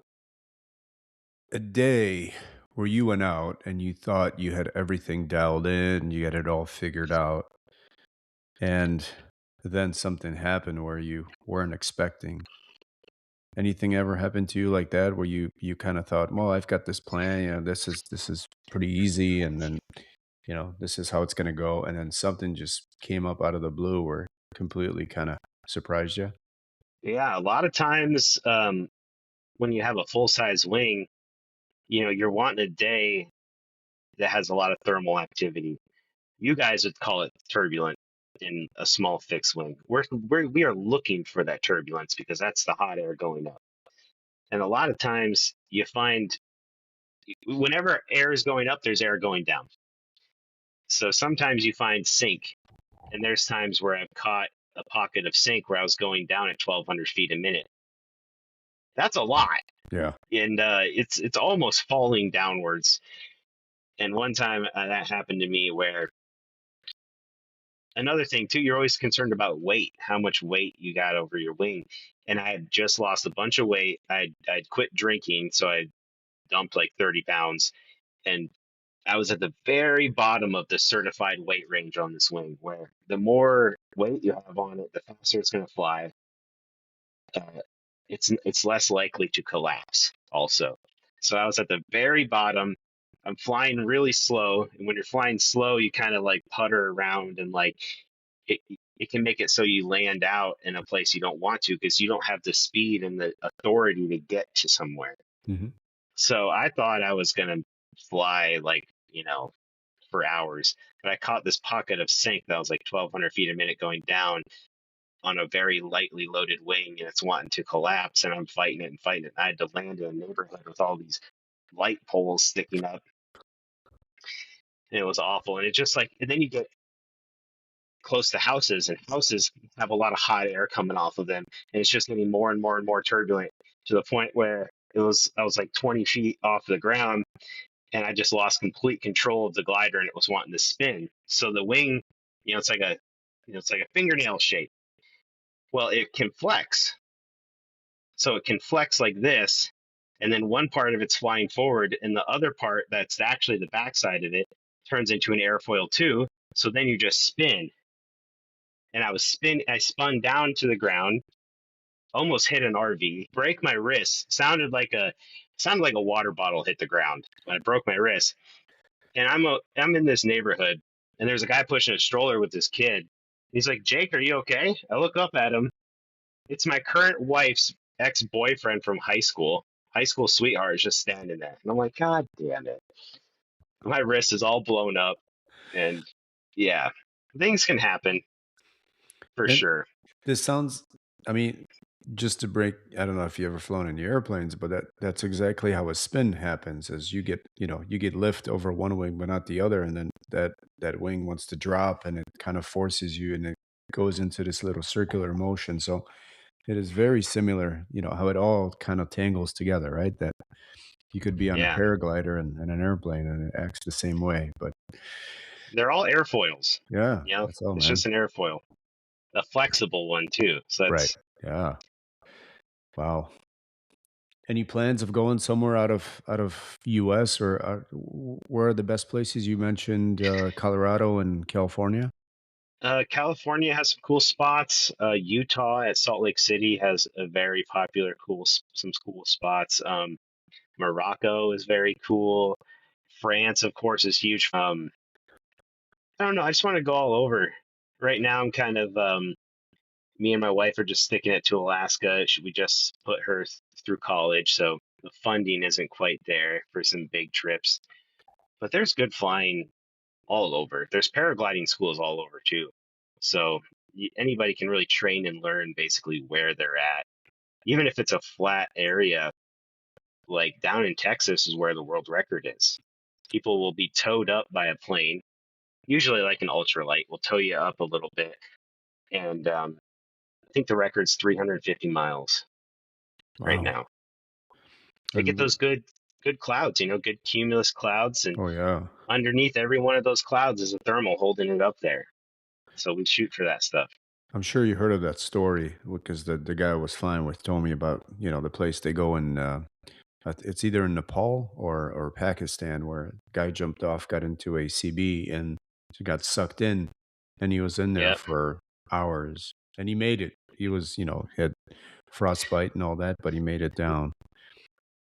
a day where you went out and you thought you had everything dialed in, you had it all figured out, and then something happened where you weren't expecting. Anything ever happened to you like that where you kind of thought, "Well, I've got this plan, this is pretty easy, and then, this is how it's gonna go," and then something just came up out of the blue where completely kinda surprised you? Yeah, a lot of times when you have a full size wing, you're wanting a day that has a lot of thermal activity. You guys would call it turbulent in a small fixed wing. We are looking for that turbulence because that's the hot air going up. And a lot of times you find whenever air is going up, there's air going down. So sometimes you find sink, and there's times where I've caught a pocket of sink where I was going down at 1,200 feet a minute. That's a lot. Yeah. and it's almost falling downwards. And one time that happened to me where another thing too, you're always concerned about weight, how much weight you got over your wing. And I had just lost a bunch of weight. I'd quit drinking, so I dumped like 30 pounds, and I was at the very bottom of the certified weight range on this wing, where the more weight you have on it, the faster it's going to fly. Uh, it's less likely to collapse also. So I was at the very bottom. I'm flying really slow, and when you're flying slow, you kind of like putter around and like it it can make it so you land out in a place you don't want to because you don't have the speed and the authority to get to somewhere. Mhm. So I thought I was gonna fly like, for hours, but I caught this pocket of sink that was like 1,200 feet a minute going down on a very lightly loaded wing, and it's wanting to collapse, and I'm fighting it and fighting it. I had to land in a neighborhood with all these light poles sticking up, and it was awful. And it just like, and then you get close to houses, and houses have a lot of hot air coming off of them, and it's just getting more and more and more turbulent to the point where I was like 20 feet off the ground, and I just lost complete control of the glider, and it was wanting to spin. So the wing, it's like it's like a fingernail shape. Well, it can flex, so it can flex like this, and then one part of it's flying forward, and the other part that's actually the backside of it turns into an airfoil too. So then you just spin, and I spun down to the ground, almost hit an RV, break my wrist. Sounded like a water bottle hit the ground when I broke my wrist. And I'm in this neighborhood, and there's a guy pushing a stroller with this kid. He's like, "Jake, are you okay?" I look up at him. It's my current wife's ex-boyfriend from high school. High school sweetheart is just standing there, and I'm like, God damn it! My wrist is all blown up, and yeah, things can happen for And sure. this sounds, I mean, just to break, I don't know if you ever flown in the airplanes, but that's exactly how a spin happens is you get, you get lift over one wing, but not the other. And then that wing wants to drop and it kind of forces you and it goes into this little circular motion. So it is very similar, how it all kind of tangles together, right? That you could be on a Yeah, paraglider and an airplane and it acts the same way. But they're all airfoils. yeah, that's all, It's man. just an airfoil, a flexible one too. So Right. that's Yeah. Wow. Any plans of going somewhere out of US or, where are the best places? You mentioned, Colorado and California? California has some cool spots. Utah at Salt Lake City has a very popular, some cool spots. Morocco is very cool. France, of course, is huge. I don't know. I just want to go all over. Right now, I'm kind of me and my wife are just sticking it to Alaska. We just put her through college, so the funding isn't quite there for some big trips. But there's good flying all over. There's paragliding schools all over too. So anybody can really train and learn basically where they're at. Even if it's a flat area, like down in Texas is where the world record is. People will be towed up by a plane, usually like an ultralight, will tow you up a little bit. And I think the record's 350 miles right Wow. now. They get And those good clouds, good cumulus clouds, and oh, yeah. underneath every one of those clouds is a thermal holding it up there. So we shoot for that stuff. I'm sure you heard of that story because the guy I was flying with told me about, the place they go in, it's either in Nepal or Pakistan where a guy jumped off, got into a CB, and he got sucked in, and he was in there Yep. for hours, and he made it. He was, had frostbite and all that, but he made it down.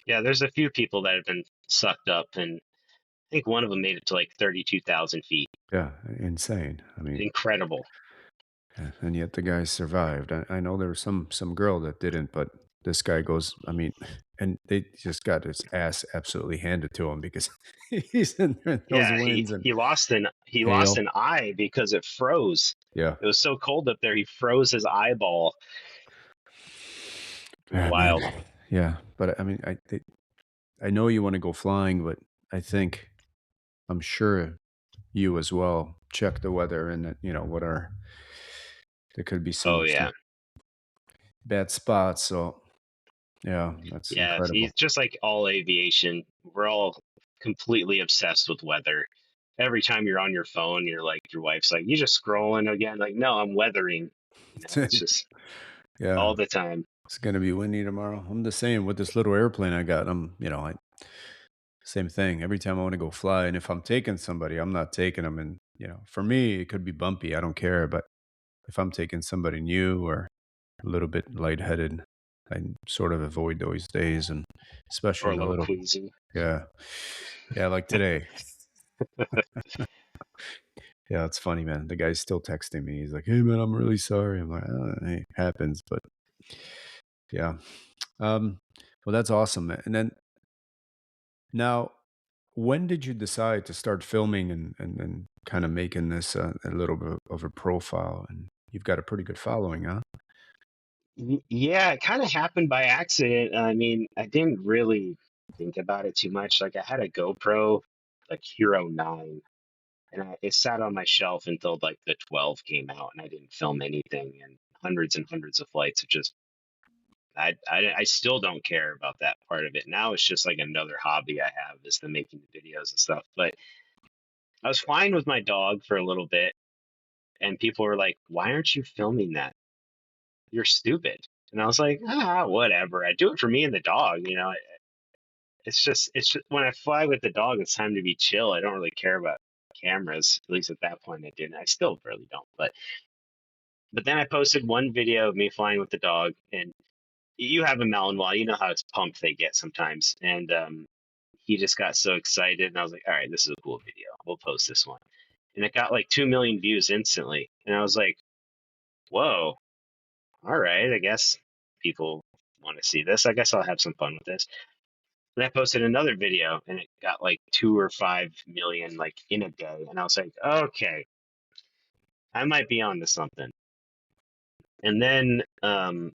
Yeah, there's a few people that have been sucked up, and I think one of them made it to like 32,000 feet. Yeah, insane. I mean, Incredible. yeah, and yet the guy survived. I know there was some girl that didn't, but this guy goes, I mean, and they just got his ass absolutely handed to him because he's in there in those Yeah, winds and he lost hail. an eye because it froze. Yeah. It was so cold up there, he froze his eyeball. It was Yeah, man. wild. Yeah, but I mean, I know you want to go flying, but I think I'm sure you as well check the weather and what are there could be Oh some yeah. bad spots. So Yeah, that's Yeah, incredible. he's just like all aviation. We're all completely obsessed with weather. Every time you're on your phone, you're like, your wife's like, you just scrolling again? Like, no, I'm weathering. It's just Yeah, all the time. it's gonna be windy tomorrow. I'm the same with this little airplane I got. I same thing. Every time I want to go fly, and if I'm taking somebody, I'm not taking them. And for me, it could be bumpy. I don't care. But if I'm taking somebody new or a little bit lightheaded, I sort of avoid those days, and Or especially a in the little little, queasy. yeah, yeah, like today. Yeah, it's funny, man. The guy's still texting me. He's like, "Hey, man, I'm really sorry." I'm like, "Hey, it happens." But yeah, um, well, that's awesome. And then now, when did you decide to start filming and kind of making this a little bit of a profile? And you've got a pretty good following, huh? Yeah, it kind of happened by accident. I mean, I didn't really think about it too much. Like I had a GoPro, like Hero 9, and it sat on my shelf until like the 12 came out, and I didn't film anything. And hundreds of flights of just, I still don't care about that part of it. Now it's just like another hobby I have is the making the videos and stuff. But I was flying with my dog for a little bit, and people were like, "Why aren't you filming that? You're stupid." And I was like, whatever. I do it for me and the dog. It's just when I fly with the dog, it's time to be chill. I don't really care about cameras. At least at that point, I didn't. I still really don't. But then I posted one video of me flying with the dog, and you have a Malinois. You know how pumped they get sometimes. And he just got so excited, and I was like, all right, this is a cool video. We'll post this one. And it got like 2 million views instantly. And I was like, whoa, all right, I guess people want to see this. I guess I'll have some fun with this. And I posted another video and it got like 2 or 5 million like in a day. And I was like, okay, I might be onto something. And then I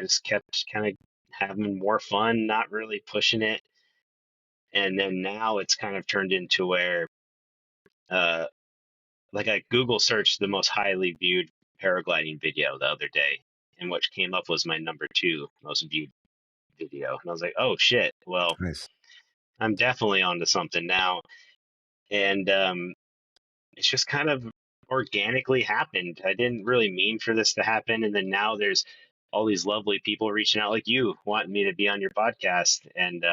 just kept kind of having more fun, not really pushing it. And then now it's kind of turned into where uh like I Google searched the most highly viewed paragliding video the other day, and what came up was my number two most viewed video. And I was like, oh shit, well, Nice. I'm definitely onto something now. And it's just kind of organically happened. I didn't really mean for this to happen. And then now there's all these lovely people reaching out like you wanting me to be on your podcast. And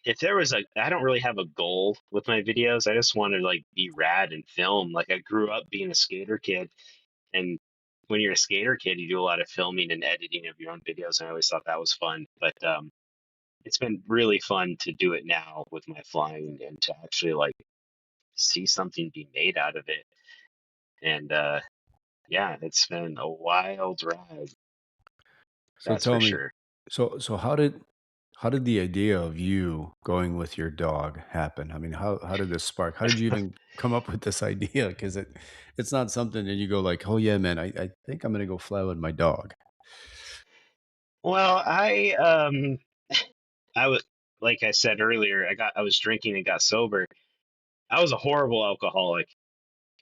if there was I don't really have a goal with my videos. I just want to like be rad and film. Like I grew up being a skater kid. And when you're a skater kid, you do a lot of filming and editing of your own videos. And I always thought that was fun. But it's been really fun to do it now with my flying and to actually like see something be made out of it. And yeah, it's been a wild ride, So that's for tell me, sure. so how did the idea of you going with your dog happen? I mean, how did this spark? How did you even come up with this idea? Because it's not something that you go like, oh yeah, man, I think I'm gonna go fly with my dog. Well, I was like I said earlier, I was drinking and got sober. I was a horrible alcoholic,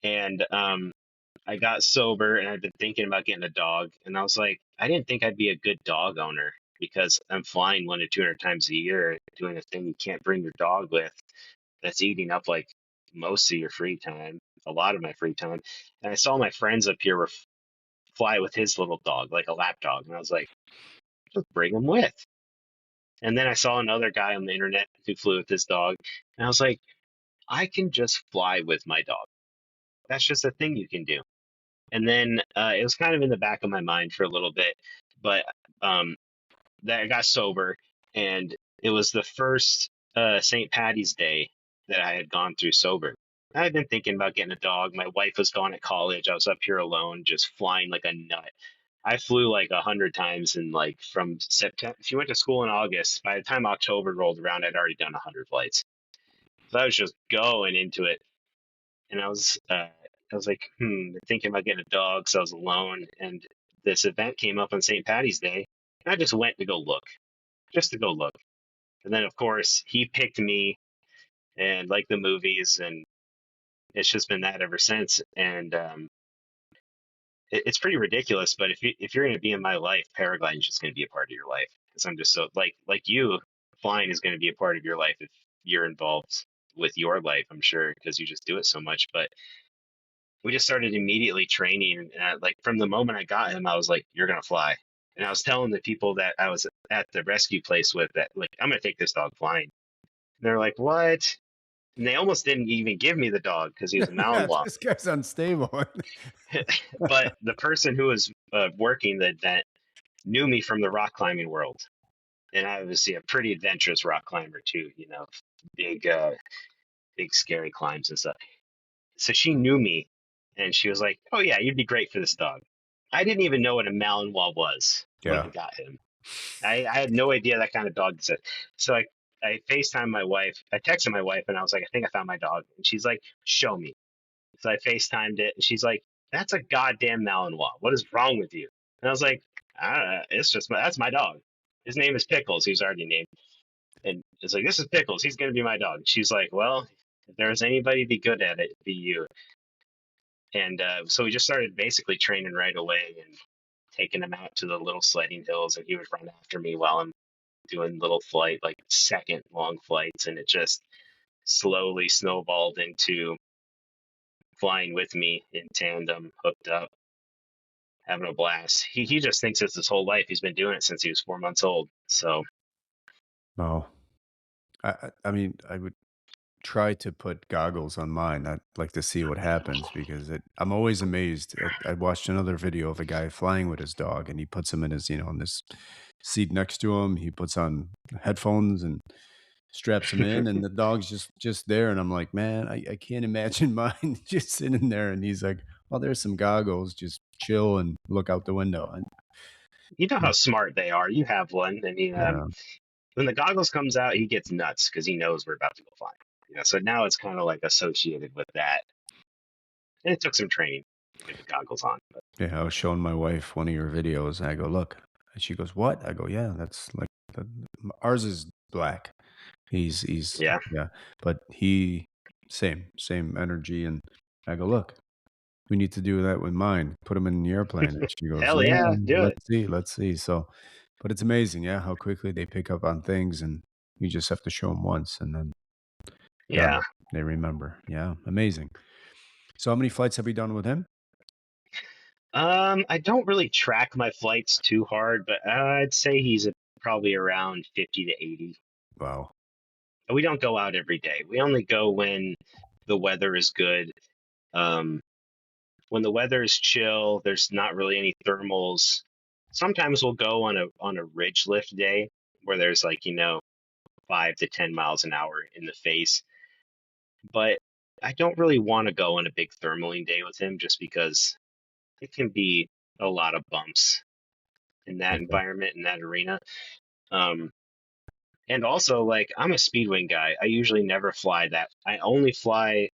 and I got sober and I've been thinking about getting a dog, and I was like, I didn't think I'd be a good dog owner because I'm flying 1 to 200 times a year doing a thing you can't bring your dog with. That's eating up like most of your free time, a lot of my free time. And I saw my friends up here were fly with his little dog, like a lap dog, and I was like, just bring him with. And then I saw another guy on the internet who flew with his dog, and I was like, I can just fly with my dog. That's just a thing you can do. And then it was kind of in the back of my mind for a little bit, but um, that I got sober, and it was the first St. Patty's Day that I had gone through sober. I had been thinking about getting a dog. My wife was gone at college. I was up here alone, just flying like a nut. I flew like 100 times, and like from September, if you went to school in August, by the time October rolled around, I'd already done 100 flights. So I was just going into it, and I was like, thinking about getting a dog. So I was alone, and this event came up on St. Patty's Day, and I just went to go look, just to go look. And then, of course, he picked me and like the movies, and it's just been that ever since. And it's pretty ridiculous. But if you're going to be in my life, paragliding is just going to be a part of your life. Because I'm just so like you, flying is going to be a part of your life if you're involved with your life. I'm sure because you just do it so much. But we just started immediately training. And like from the moment I got him, I was like, "You're going to fly." And I was telling the people that I was at the rescue place with that like I'm going to take this dog flying. And they're like, "What?" And they almost didn't even give me the dog because he was a Yeah, Malinois. this guy's unstable. But the person who was working the event knew me from the rock climbing world, and I was a pretty adventurous rock climber too. Big, big scary climbs and stuff. So she knew me, and she was like, "Oh yeah, you'd be great for this dog." I didn't even know what a Malinois was when I Yeah. got him. I had no idea that kind of dog existed. So I FaceTime my wife. I texted my wife, and I was like, "I think I found my dog," and she's like, "Show me." So I FaceTimed it, and she's like, "That's a goddamn Malinois. What is wrong with you?" And I was like, "I don't know. It's just that's my dog. His name is Pickles. He's already named." And it's like, "This is Pickles. He's gonna be my dog." She's like, "Well, if there's anybody be good at it, it'd be you." And so we just started basically training right away and taking him out to the little sledding hills, and he would run after me while I'm doing little flight, like second long flights, and it just slowly snowballed into flying with me in tandem, hooked up, having a blast. He just thinks it's his whole life. He's been doing it since he was 4 months old. So Oh, I mean, I would try to put goggles on mine. I'd like to see what happens because I'm always amazed. I watched another video of a guy flying with his dog, and he puts him in his, in this seat next to him. He puts on headphones and straps him in, and the dog's just there. And I'm like, man, I can't imagine mine just sitting there. And he's like, well, there's some goggles. Just chill and look out the window. And you know how smart they are. You have one. I mean, yeah, when the goggles comes out, he gets nuts because he knows we're about to go flying. So now it's kind of like associated with that. And it took some training to get the goggles on. But yeah. I was showing my wife one of your videos, and I go, look, and she goes, what? I go, yeah, that's like ours is black. He's yeah, yeah, but same energy, and I go, "Look, we need to do that with mine, put him in the airplane," and she goes, hell "Yeah, yeah, do it. let's see," so but it's amazing, yeah, how quickly they pick up on things, and you just have to show them once, and then, God, Yeah. they remember. Yeah, amazing. So how many flights have you done with him? I don't really track my flights too hard, but I'd say he's probably around 50 to 80. Wow. We don't go out every day. We only go when the weather is good. Um, when the weather is chill, there's not really any thermals. Sometimes we'll go on a ridge lift day where there's like 5 to 10 miles an hour in the face. But I don't really want to go on a big thermaling day with him just because it can be a lot of bumps in that Yeah. environment in that arena. Um, and also like I'm a Speedwing guy. I usually never fly that. I only fly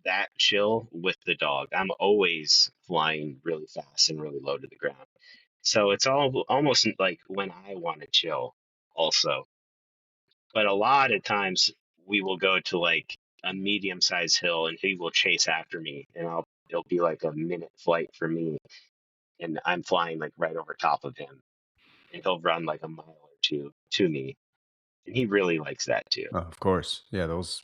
that chill with the dog. I'm always flying really fast and really low to the ground. So it's all almost like when I want to chill also. But a lot of times we will go to like a medium sized hill and he will chase after me and it'll be like a minute flight for me and I'm flying like right over top of him and he'll run like a mile or two to me. And he really likes that too. Oh, of course. Yeah, those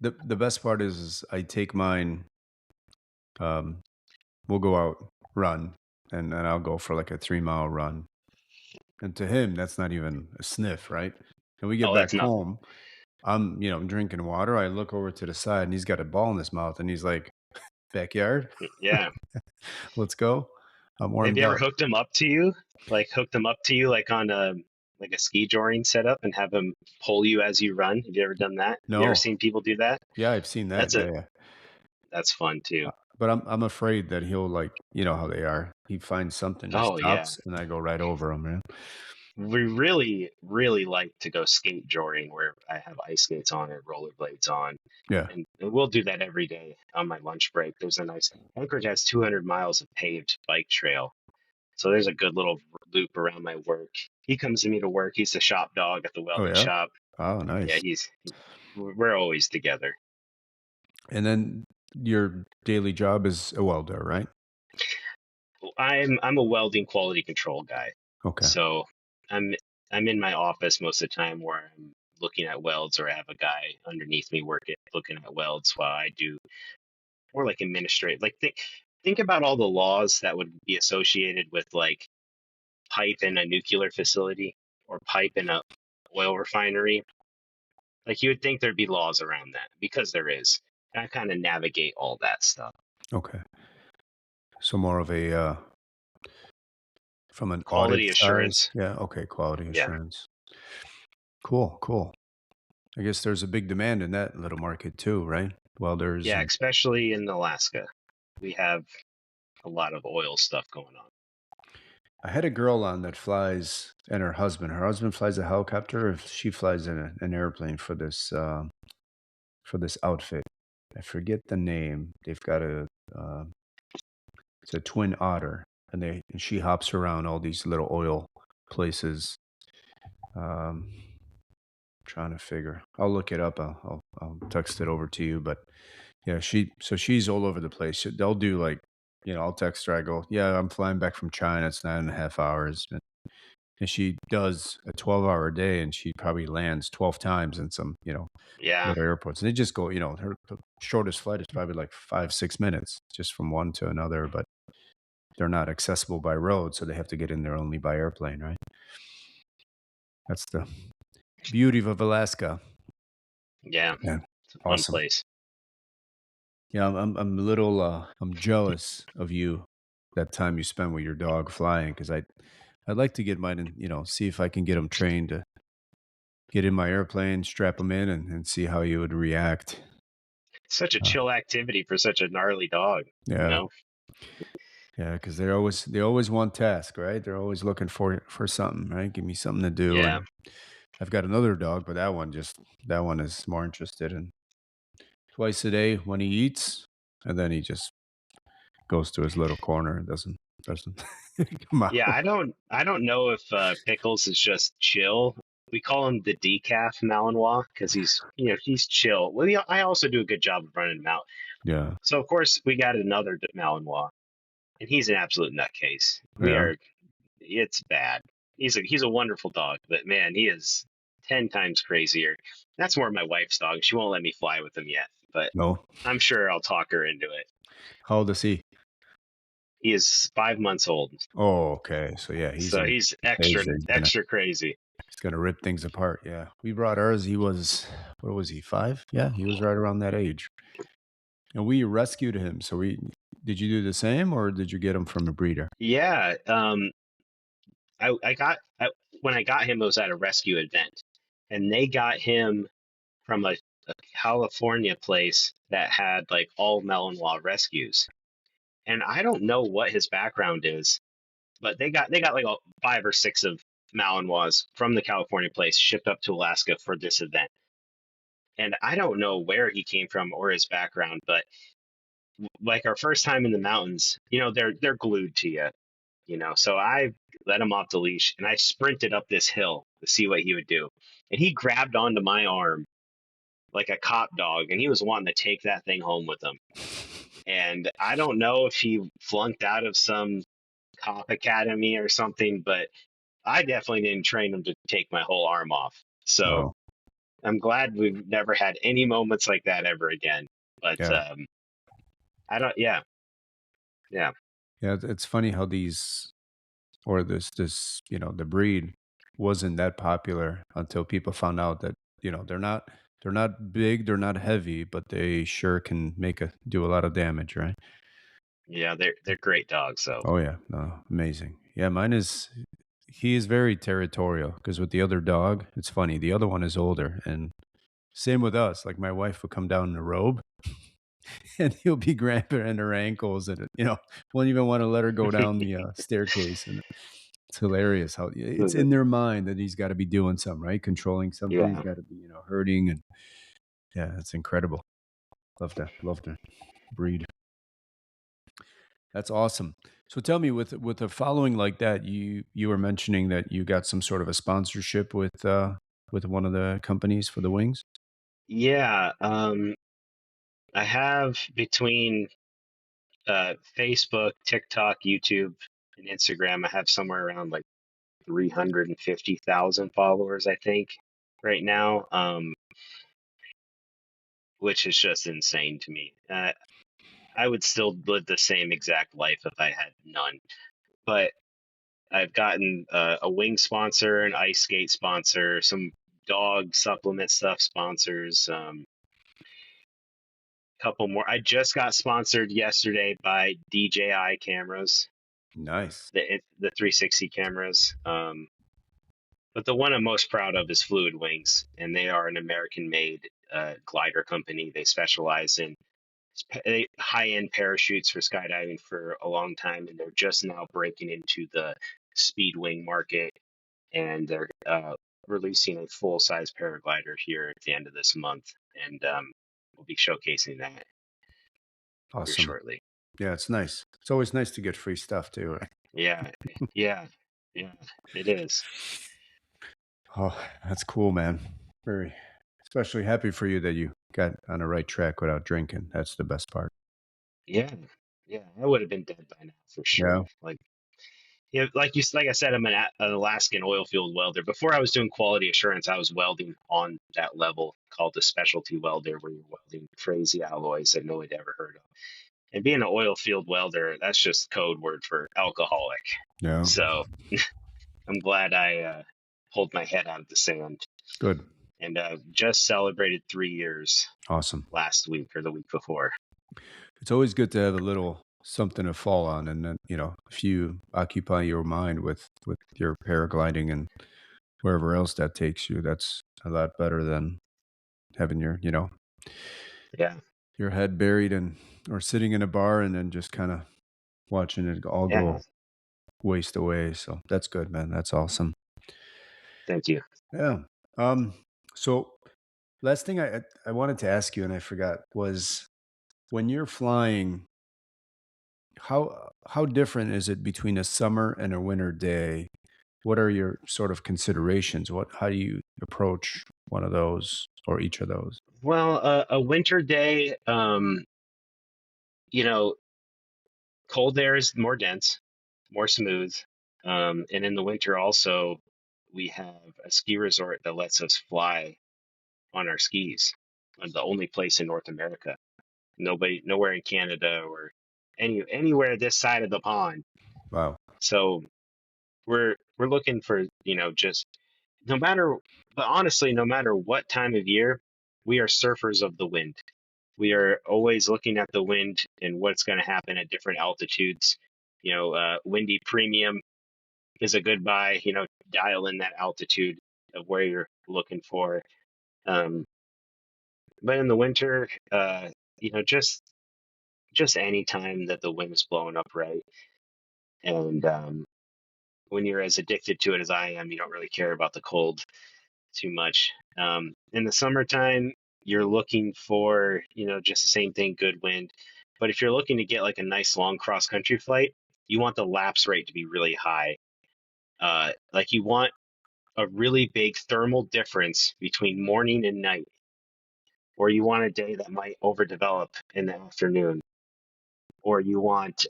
the best part is I take mine, um, we'll go out, run, and I'll go for like a 3-mile run. And to him, that's not even a sniff, right? And we get Oh, back that's nothing. home, I'm drinking water. I look over to the side and he's got a ball in his mouth and he's like, backyard, Yeah. let's go. I'm Have warmed you ever up. hooked him up to you? Like hooked him up to you like on a ski joring setup and have him pull you as you run? Have you ever done that? Have you ever No. seen people do that? Yeah, I've seen that. That's a Yeah, yeah. that's fun too. But I'm afraid that he'll like, you know how they are. He finds something, just Oh yeah. stops, and I go right over him, man. We really, really like to go skate joring where I have ice skates on or rollerblades on. Yeah. And we'll do that every day on my lunch break. There's a nice Anchorage has 200 miles of paved bike trail. So there's a good little loop around my work. He comes to me to work. He's the shop dog at the Oh, welding yeah? shop. Oh, Yeah, nice. we're always together. And then your daily job is a welder, right? I'm a welding quality control guy. Okay. So I'm I'm in my office most of the time where I'm looking at welds, or I have a guy underneath me looking at welds while I do more like administrate. Like think about all the laws that would be associated with like pipe in a nuclear facility or pipe in a oil refinery. Like you would think there'd be laws around that because there is. And I kind of navigate all that stuff. Okay. So more of a from an audit Quality size. assurance. Yeah. Okay. Quality Yeah. assurance. Cool. Cool. I guess there's a big demand in that little market too, right? Welders Yeah, and especially in Alaska. We have a lot of oil stuff going on. I had a girl on that flies and her husband. Her husband flies a helicopter. If she flies in an airplane for this outfit. I forget the name. They've got uh, it's a twin otter, and she hops around all these little oil places. Um, trying to figure. I'll look it up. I'll text it over to you. But yeah, she's all over the place. They'll do like, I'll text her. I go, yeah, I'm flying back from China. It's 9.5 hours. And she does a 12-hour day, and she probably lands 12 times in some, Yeah. little airports. And they just go, her the shortest flight is probably like 5, 6 minutes just from one to another, but they're not accessible by road, so they have to get in there only by airplane, right? That's the beauty of Alaska. Yeah. Yeah, It's a fun awesome. place. Yeah, I'm a little I'm jealous of you that time you spent with your dog flying because I'd like to get mine and see if I can get them trained to get in my airplane, strap them in, and see how you would react. Such a Uh, chill activity for such a gnarly dog, you yeah, know? yeah, because they always want task, right? They're always looking for something, right? Give me something to do. Yeah. And I've got another dog, but that one is more interested in twice a day when he eats, and then he just goes to his little corner and doesn't come Yeah, out. I don't know if Pickles is just chill. We call him the decaf Malinois because he's chill. Well, I also do a good job of running him out. Yeah, So of course we got another Malinois, and he's an absolute nutcase. yeah. It's bad. He's a wonderful dog, but man, he is 10 times crazier. That's more my wife's dog. She won't let me fly with him yet, but No, I'm sure I'll talk her into it. how old is he? He is 5 months old, Oh, okay. So yeah, he's so in he's age extra that extra crazy. he's gonna rip things apart. Yeah, we brought ours. He was what was he 5? Yeah, he was right around that age, and we rescued him. So we did you do the same, or did you get him from a breeder? Yeah, when I got him, it was at a rescue event, and they got him from a California place that had like all Malinois rescues. And I don't know what his background is, but they got like 5 or 6 of Malinois from the California place shipped up to Alaska for this event. And I don't know where he came from or his background, but like our first time in the mountains, they're glued to you, So I let him off the leash and I sprinted up this hill to see what he would do. And he grabbed onto my arm like a cop dog, and he was wanting to take that thing home with him. And I don't know if he flunked out of some cop academy or something, but I definitely didn't train him to take my whole arm off. So Oh, I'm glad we've never had any moments like that ever again. But yeah, I don't, yeah, yeah, yeah. It's funny how these or this the breed wasn't that popular until people found out that they're not big, they're not heavy, but they sure can do a lot of damage, right? yeah, they're great dogs. So Oh yeah, no, amazing. Yeah, mine is he is very territorial because with the other dog, it's funny. The other one is older, and same with us. Like my wife would come down in a robe, and he'll be grabbing at her ankles, and won't even want to let her go down the staircase. And it's hilarious how it's in their mind that he's got to be doing something, right? Controlling something. He's yeah, got to be, hurting, and yeah, it's incredible. Love to breed. That's awesome. So tell me, with a following like that, you were mentioning that you got some sort of a sponsorship with one of the companies for the wings. yeah. I have between Facebook, TikTok, YouTube, and Instagram. I have somewhere around like 350,000 followers, I think, right now, which is just insane to me. I would still live the same exact life if I had none. But I've gotten a wing sponsor, an ice skate sponsor, some dog supplement stuff sponsors, couple more. I just got sponsored yesterday by DJI cameras, Nice. the 360 cameras. But the one I'm most proud of is Fluid Wings, and they are an American-made glider company. They specialize in high-end parachutes for skydiving for a long time, and they're just now breaking into the Speedwing market, and they're releasing a full-size paraglider here at the end of this month, and we'll be showcasing that here Awesome. shortly. Yeah, it's nice. It's always nice to get free stuff too, right? Yeah, yeah, yeah, it is. Oh, that's cool, man. Very, especially happy for you that you got on the right track without drinking. That's the best part. Yeah, yeah, I would have been dead by now for Yeah. sure. Like, yeah, like I said, I'm an Alaskan oil field welder. Before I was doing quality assurance, I was welding on that level called a specialty welder, where you're welding crazy alloys that no one had ever heard of. And being an oil field welder, that's just code word for alcoholic. Yeah. So I'm glad I pulled my head out of the sand, Good. and just celebrated 3 years Awesome. last week or the week before. It's always good to have a little something to fall on, and then if you occupy your mind with your paragliding and wherever else that takes you, that's a lot better than having Yeah, your head buried and or sitting in a bar and then just kind of watching it all yeah. go waste away. So that's good, man. That's awesome. Thank you. Yeah. Um. So last thing I wanted to ask you and I forgot was when you're flying, how different is it between a summer and a winter day? What are your sort of considerations? How do you approach one of those or each of those? Well, a winter day, you know, cold air is more dense, more smooth. And in the winter also, we have a ski resort that lets us fly on our skis. The only place in North America. Nowhere in Canada or anywhere this side of the pond. Wow. So we're looking for, just no matter, but honestly, no matter what time of year, we are surfers of the wind. We are always looking at the wind and what's going to happen at different altitudes. Windy premium is a good buy. Dial in that altitude of where you're looking for. Um, but in the winter, just any time that the wind is blowing up right, and when you're as addicted to it as I am, you don't really care about the cold too much. In the summertime, you're looking for, just the same thing, good wind. But if you're looking to get like a nice long cross country flight, you want the lapse rate to be really high. Like you want a really big thermal difference between morning and night, or you want a day that might overdevelop in the afternoon, or you want,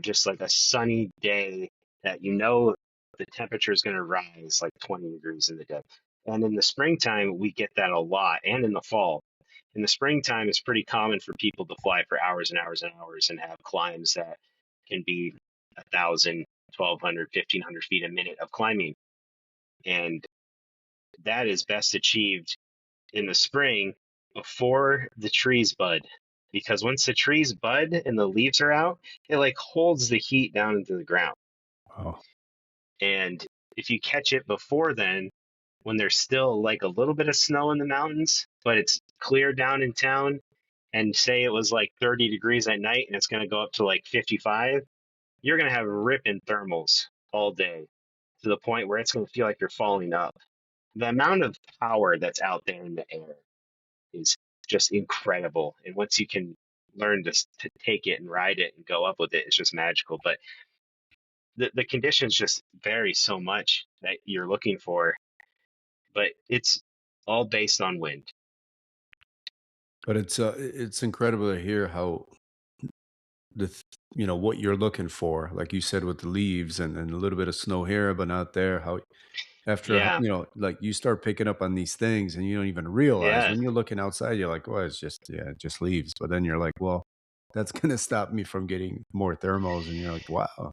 just like a sunny day that the temperature is going to rise like 20 degrees in the day. And in the springtime, we get that a lot, and in the fall. In the springtime, it's pretty common for people to fly for hours and hours and hours and have climbs that can be 1,000, 1,200, 1,500 feet a minute of climbing. And that is best achieved in the spring before the trees bud. Because once the trees bud and the leaves are out, it like holds the heat down into the ground. Wow. And if you catch it before then, when there's still like a little bit of snow in the mountains, but it's clear down in town, and say it was like 30 degrees at night and it's going to go up to like 55, you're going to have ripping thermals all day to the point where it's going to feel like you're falling up. The amount of power that's out there in the air is just incredible. And once you can learn to take it and ride it and go up with it, it's just magical. But the conditions just vary so much that you're looking for, but it's all based on wind. But it's incredible to hear how what you're looking for, like you said with the leaves and a little bit of snow here, but not there. How after Yeah. like you start picking up on these things and you don't even realize Yeah. when you're looking outside, you're like, well, it's just just leaves. But then you're like, well, that's gonna stop me from getting more thermals, and you're like, wow,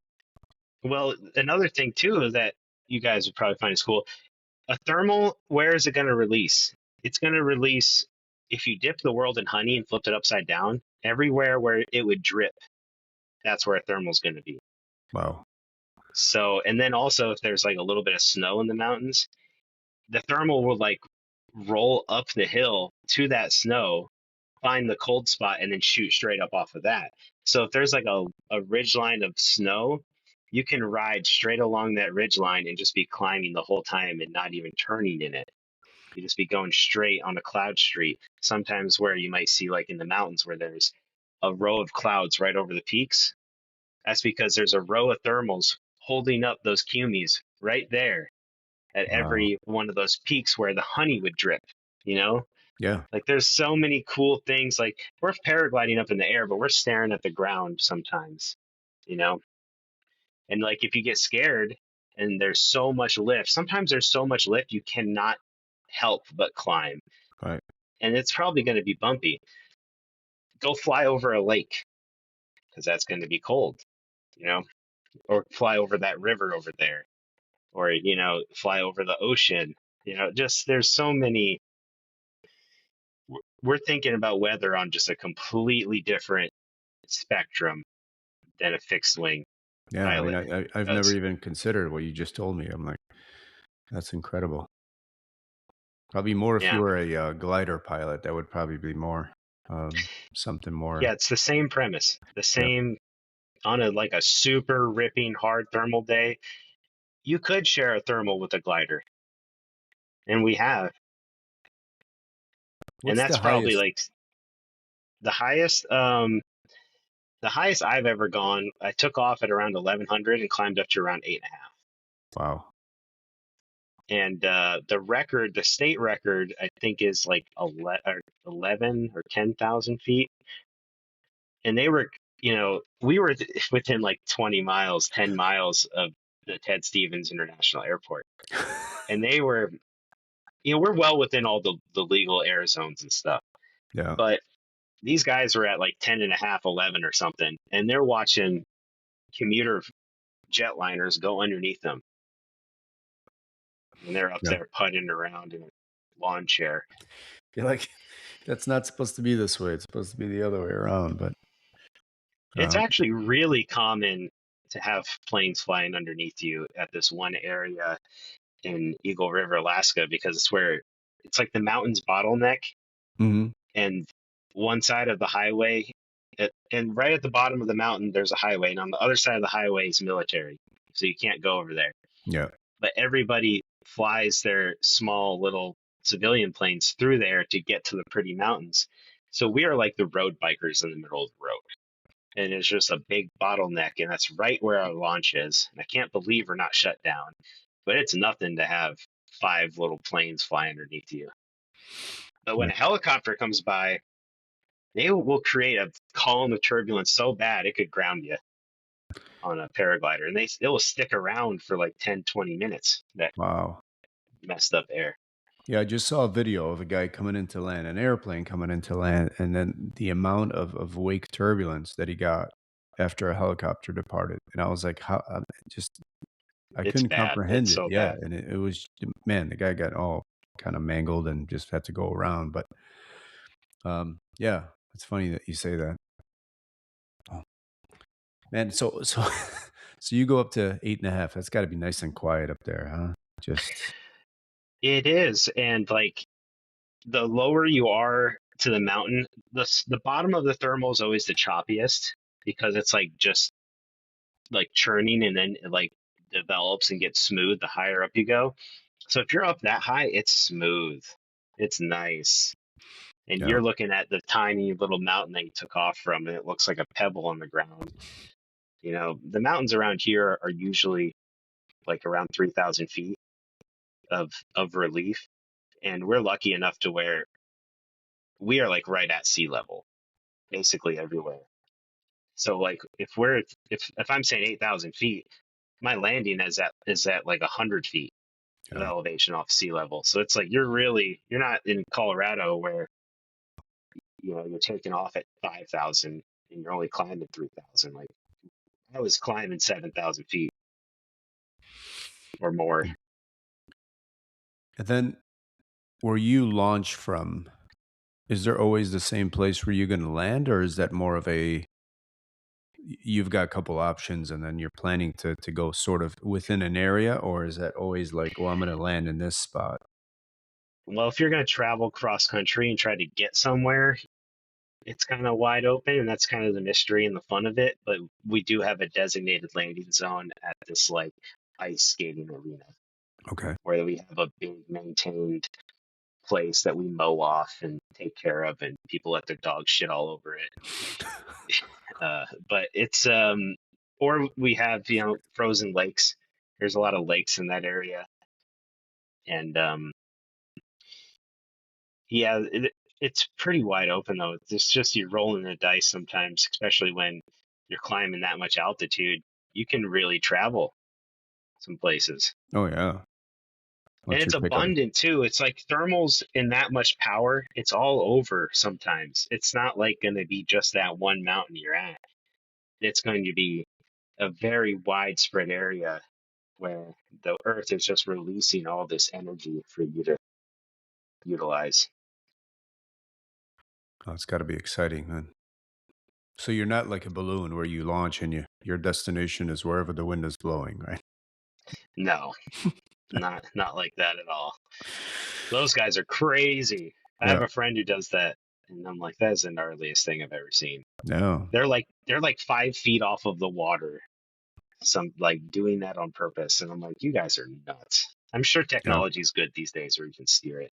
Well, another thing too is that you guys would probably find is cool. A thermal, where is it going to release? It's going to release if you dip the world in honey and flipped it upside down, everywhere where it would drip, that's where a thermal is going to be. wow, So, and then also if there's like a little bit of snow in the mountains, the thermal will like roll up the hill to that snow, find the cold spot, and then shoot straight up off of that. So if there's like a ridge line of snow, you can ride straight along that ridge line and just be climbing the whole time and not even turning in it. You just be going straight on a cloud street. Sometimes where you might see like in the mountains where there's a row of clouds right over the peaks, that's because there's a row of thermals holding up those cumes right there at wow, every one of those peaks where the honey would drip, you know? yeah, Like there's so many cool things. Like we're paragliding up in the air, but we're staring at the ground sometimes, you know? And like if you get scared and there's so much lift, sometimes there's so much lift you cannot help but climb. right, And it's probably going to be bumpy. Go fly over a lake because that's going to be cold, you know, or fly over that river over there, or, fly over the ocean. Just there's so many. We're thinking about weather on just a completely different spectrum than a fixed wing yeah. I mean, pilot I've never does. even considered what you just told me. I'm like, that's incredible. Probably more if you Yeah. were a glider pilot. That would probably be more something more. Yeah. It's the same premise, the Yeah. same on a super ripping hard thermal day. You could share a thermal with a glider, and we have. And What's the that's probably highest? like the highest. The highest I've ever gone, I took off at around 1100 and climbed up to around 8.5. Wow. And the state record, I think is like 11 or 10,000 feet. And they were, we were within like 20 miles, 10 miles of the Ted Stevens International Airport. And they were, we're well within all the legal air zones and stuff. Yeah. But these guys were at like 10 and a half, 11 or something. And they're watching commuter jetliners go underneath them, and they're up Yeah. there putting around in a lawn chair. You're like, that's not supposed to be this way. It's supposed to be the other way around. But It's um, actually really common to have planes flying underneath you at this one area in Eagle River, Alaska, because it's where it's like the mountains bottleneck, mhm, and one side of the highway, and right at the bottom of the mountain, there's a highway, and on the other side of the highway is military, so you can't go over there. yeah, But everybody flies their small little civilian planes through there to get to the pretty mountains. So we are like the road bikers in the middle of the road. And it's just a big bottleneck, and that's right where our launch is. And I can't believe we're not shut down. But it's nothing to have five little planes fly underneath you. But when yeah. a helicopter comes by, they will create a column of turbulence so bad it could ground you on a paraglider. And it will stick around for like 10, 20 minutes, that Wow. messed up air. Yeah, I just saw a video of a guy coming into land, an airplane coming into land, and then the amount of wake turbulence that he got after a helicopter departed. And I was like, how? Just I It's couldn't bad. comprehend It's it. so Yeah, bad. and it was man, the guy got all kind of mangled and just had to go around. But yeah, it's funny that you say that. Oh, man, so so you go up to 8.5. That's got to be nice and quiet up there, huh? Just It is. And like the lower you are to the mountain, the bottom of the thermal is always the choppiest because it's like just like churning, and then it like develops and gets smooth the higher up you go. So if you're up that high, it's smooth. It's nice. And yeah. you're looking at the tiny little mountain that you took off from, and it looks like a pebble on the ground. The mountains around here are usually like around 3,000 feet of relief. And we're lucky enough to where we are like right at sea level, basically everywhere. So like if I'm saying 8,000 feet, my landing is at like 100 feet of Yeah. elevation off sea level. So it's like you're not in Colorado where you're taking off at 5,000 and you're only climbing 3,000. Like I was climbing 7,000 feet or more. And then where you launch from, is there always the same place where you're going to land, or is that more of you've got a couple options and then you're planning to go sort of within an area, or is that always like, well, I'm going to land in this spot? Well, if you're going to travel cross country and try to get somewhere, it's kind of wide open, and that's kind of the mystery and the fun of it. But we do have a designated landing zone at this like ice skating arena Okay. where we have a big maintained place that we mow off and take care of, and people let their dogs shit all over it. But it's or we have frozen lakes. There's a lot of lakes in that area, and yeah, it's pretty wide open though. It's just you're rolling the dice sometimes, especially when you're climbing that much altitude. You can really travel some places. Oh, yeah. And What's it's your pickup? abundant too. It's like thermals in that much power. It's all over sometimes. It's not like going to be just that one mountain you're at. It's going to be a very widespread area where the earth is just releasing all this energy for you to utilize. Oh, it's got to be exciting, man. So you're not like a balloon where you launch and your destination is wherever the wind is blowing, right? No, not like that at all. Those guys are crazy. I have Yeah. a friend who does that, and I'm like, that is the gnarliest thing I've ever seen. No. They're like 5 feet off of the water, some like doing that on purpose, and I'm like, you guys are nuts. I'm sure Yeah. technology is good these days where you can steer it,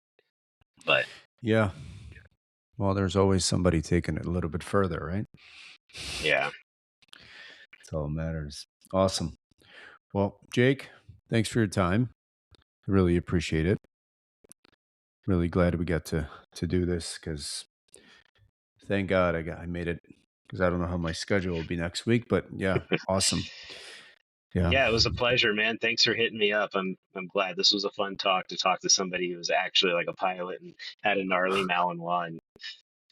but Yeah. Well, there's always somebody taking it a little bit further, right? yeah, That's all that matters. Awesome. Well, Jake, thanks for your time. I really appreciate it. Really glad we got to do this because thank God I made it, because I don't know how my schedule will be next week, but yeah, awesome. Yeah. yeah, it was a pleasure, man. Thanks for hitting me up. I'm glad this was a fun talk to talk to somebody who was actually like a pilot and had a gnarly Malinois and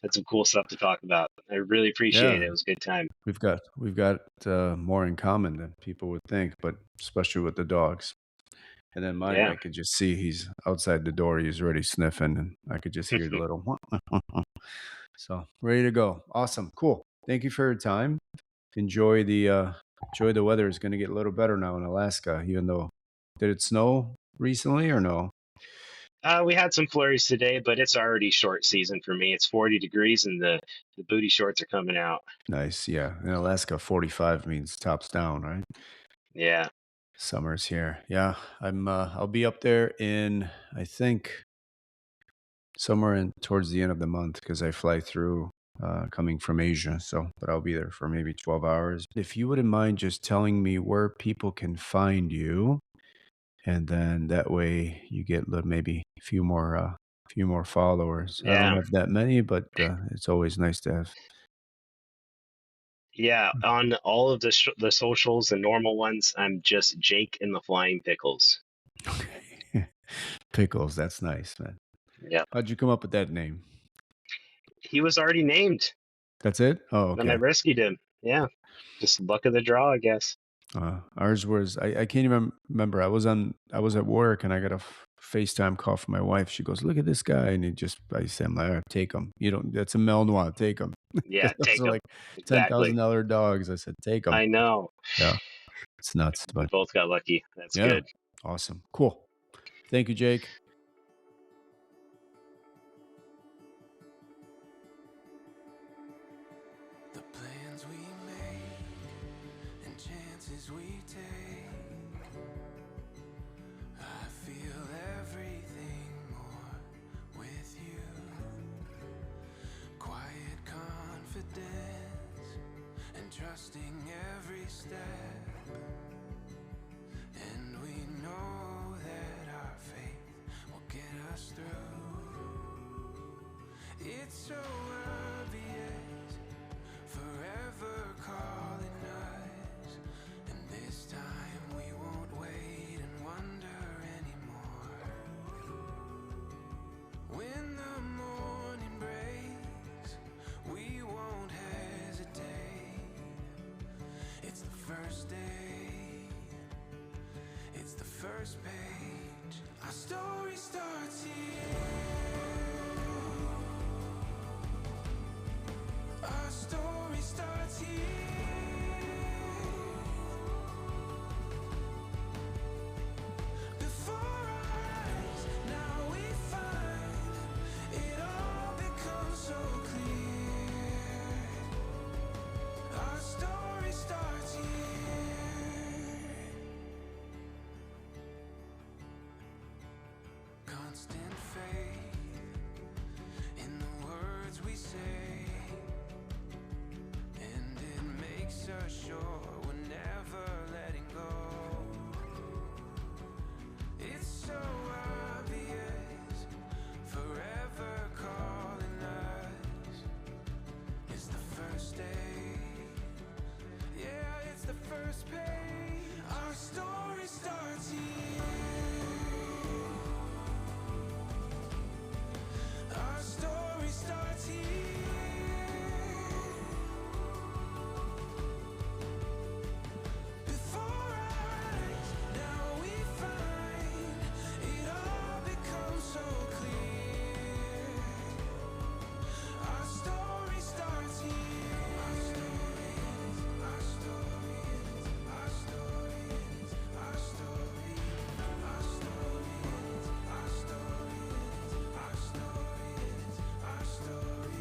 had some cool stuff to talk about. I really appreciate it. Yeah. It was a good time. We've got more in common than people would think, but especially with the dogs. And then mine, Yeah. I could just see he's outside the door. He's already sniffing, and I could just hear the little. So ready to go. Awesome. Cool. Thank you for your time. Enjoy the weather. It's going to get a little better now in Alaska, even though, did it snow recently or no? We had some flurries today, but it's already short season for me. It's 40 degrees and the booty shorts are coming out. Nice. Yeah. In Alaska, 45 means tops down, right? Yeah. Summer's here. Yeah. I'll be up there in, I think, somewhere in towards the end of the month, because I fly through coming from Asia. So, but I'll be there for maybe 12 hours. If you wouldn't mind just telling me where people can find you, and then that way you get maybe a few more followers. I don't Yeah. have that many, but it's always nice to have. Yeah. On all of the socials, the normal ones, I'm just Jake and the Flying Pickles. Okay. Pickles, that's nice, man. Yep. How'd you come up with that name? He was already named That's it? Oh, when I okay. rescued him. Yeah. Just luck of the draw, I guess. Ours was, I can't even remember. I was at work and I got a FaceTime call from my wife. She goes, "Look at this guy," and I said, "I'm like, all right, take him. You don't. That's a Malinois. Take him." Because Yeah. those Take are him. like Exactly. $10,000 dogs. I said, "Take them." I know. Yeah, it's nuts, We but both got lucky. That's yeah, good. awesome, cool. Thank you, Jake. The plans we make and chances we take, I feel everything more with you. Quiet confidence and trusting every step, and we know that our faith will get us through. It's so obvious, forever caught first page. Our story starts here. Our story starts here. Before our eyes, now we find it all becomes so clear. Our story starts here. Constant faith in the words we say, and it makes us sure we're never letting go. It's so obvious, forever calling us. It's the first day, yeah, it's the first page. Our story starts here. Our story starts here. Before our eyes, now we find it all becomes so clear. Our story starts here. Our story is, our story is, our story is, our story, our story is, our story is, our story is, our story.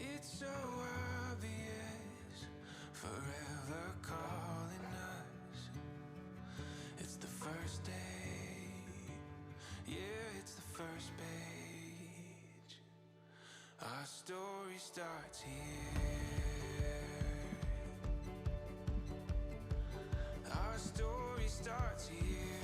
It's so obvious, forever calling us. It's the first day, yeah, it's the first page. Our story starts here. Our story starts here.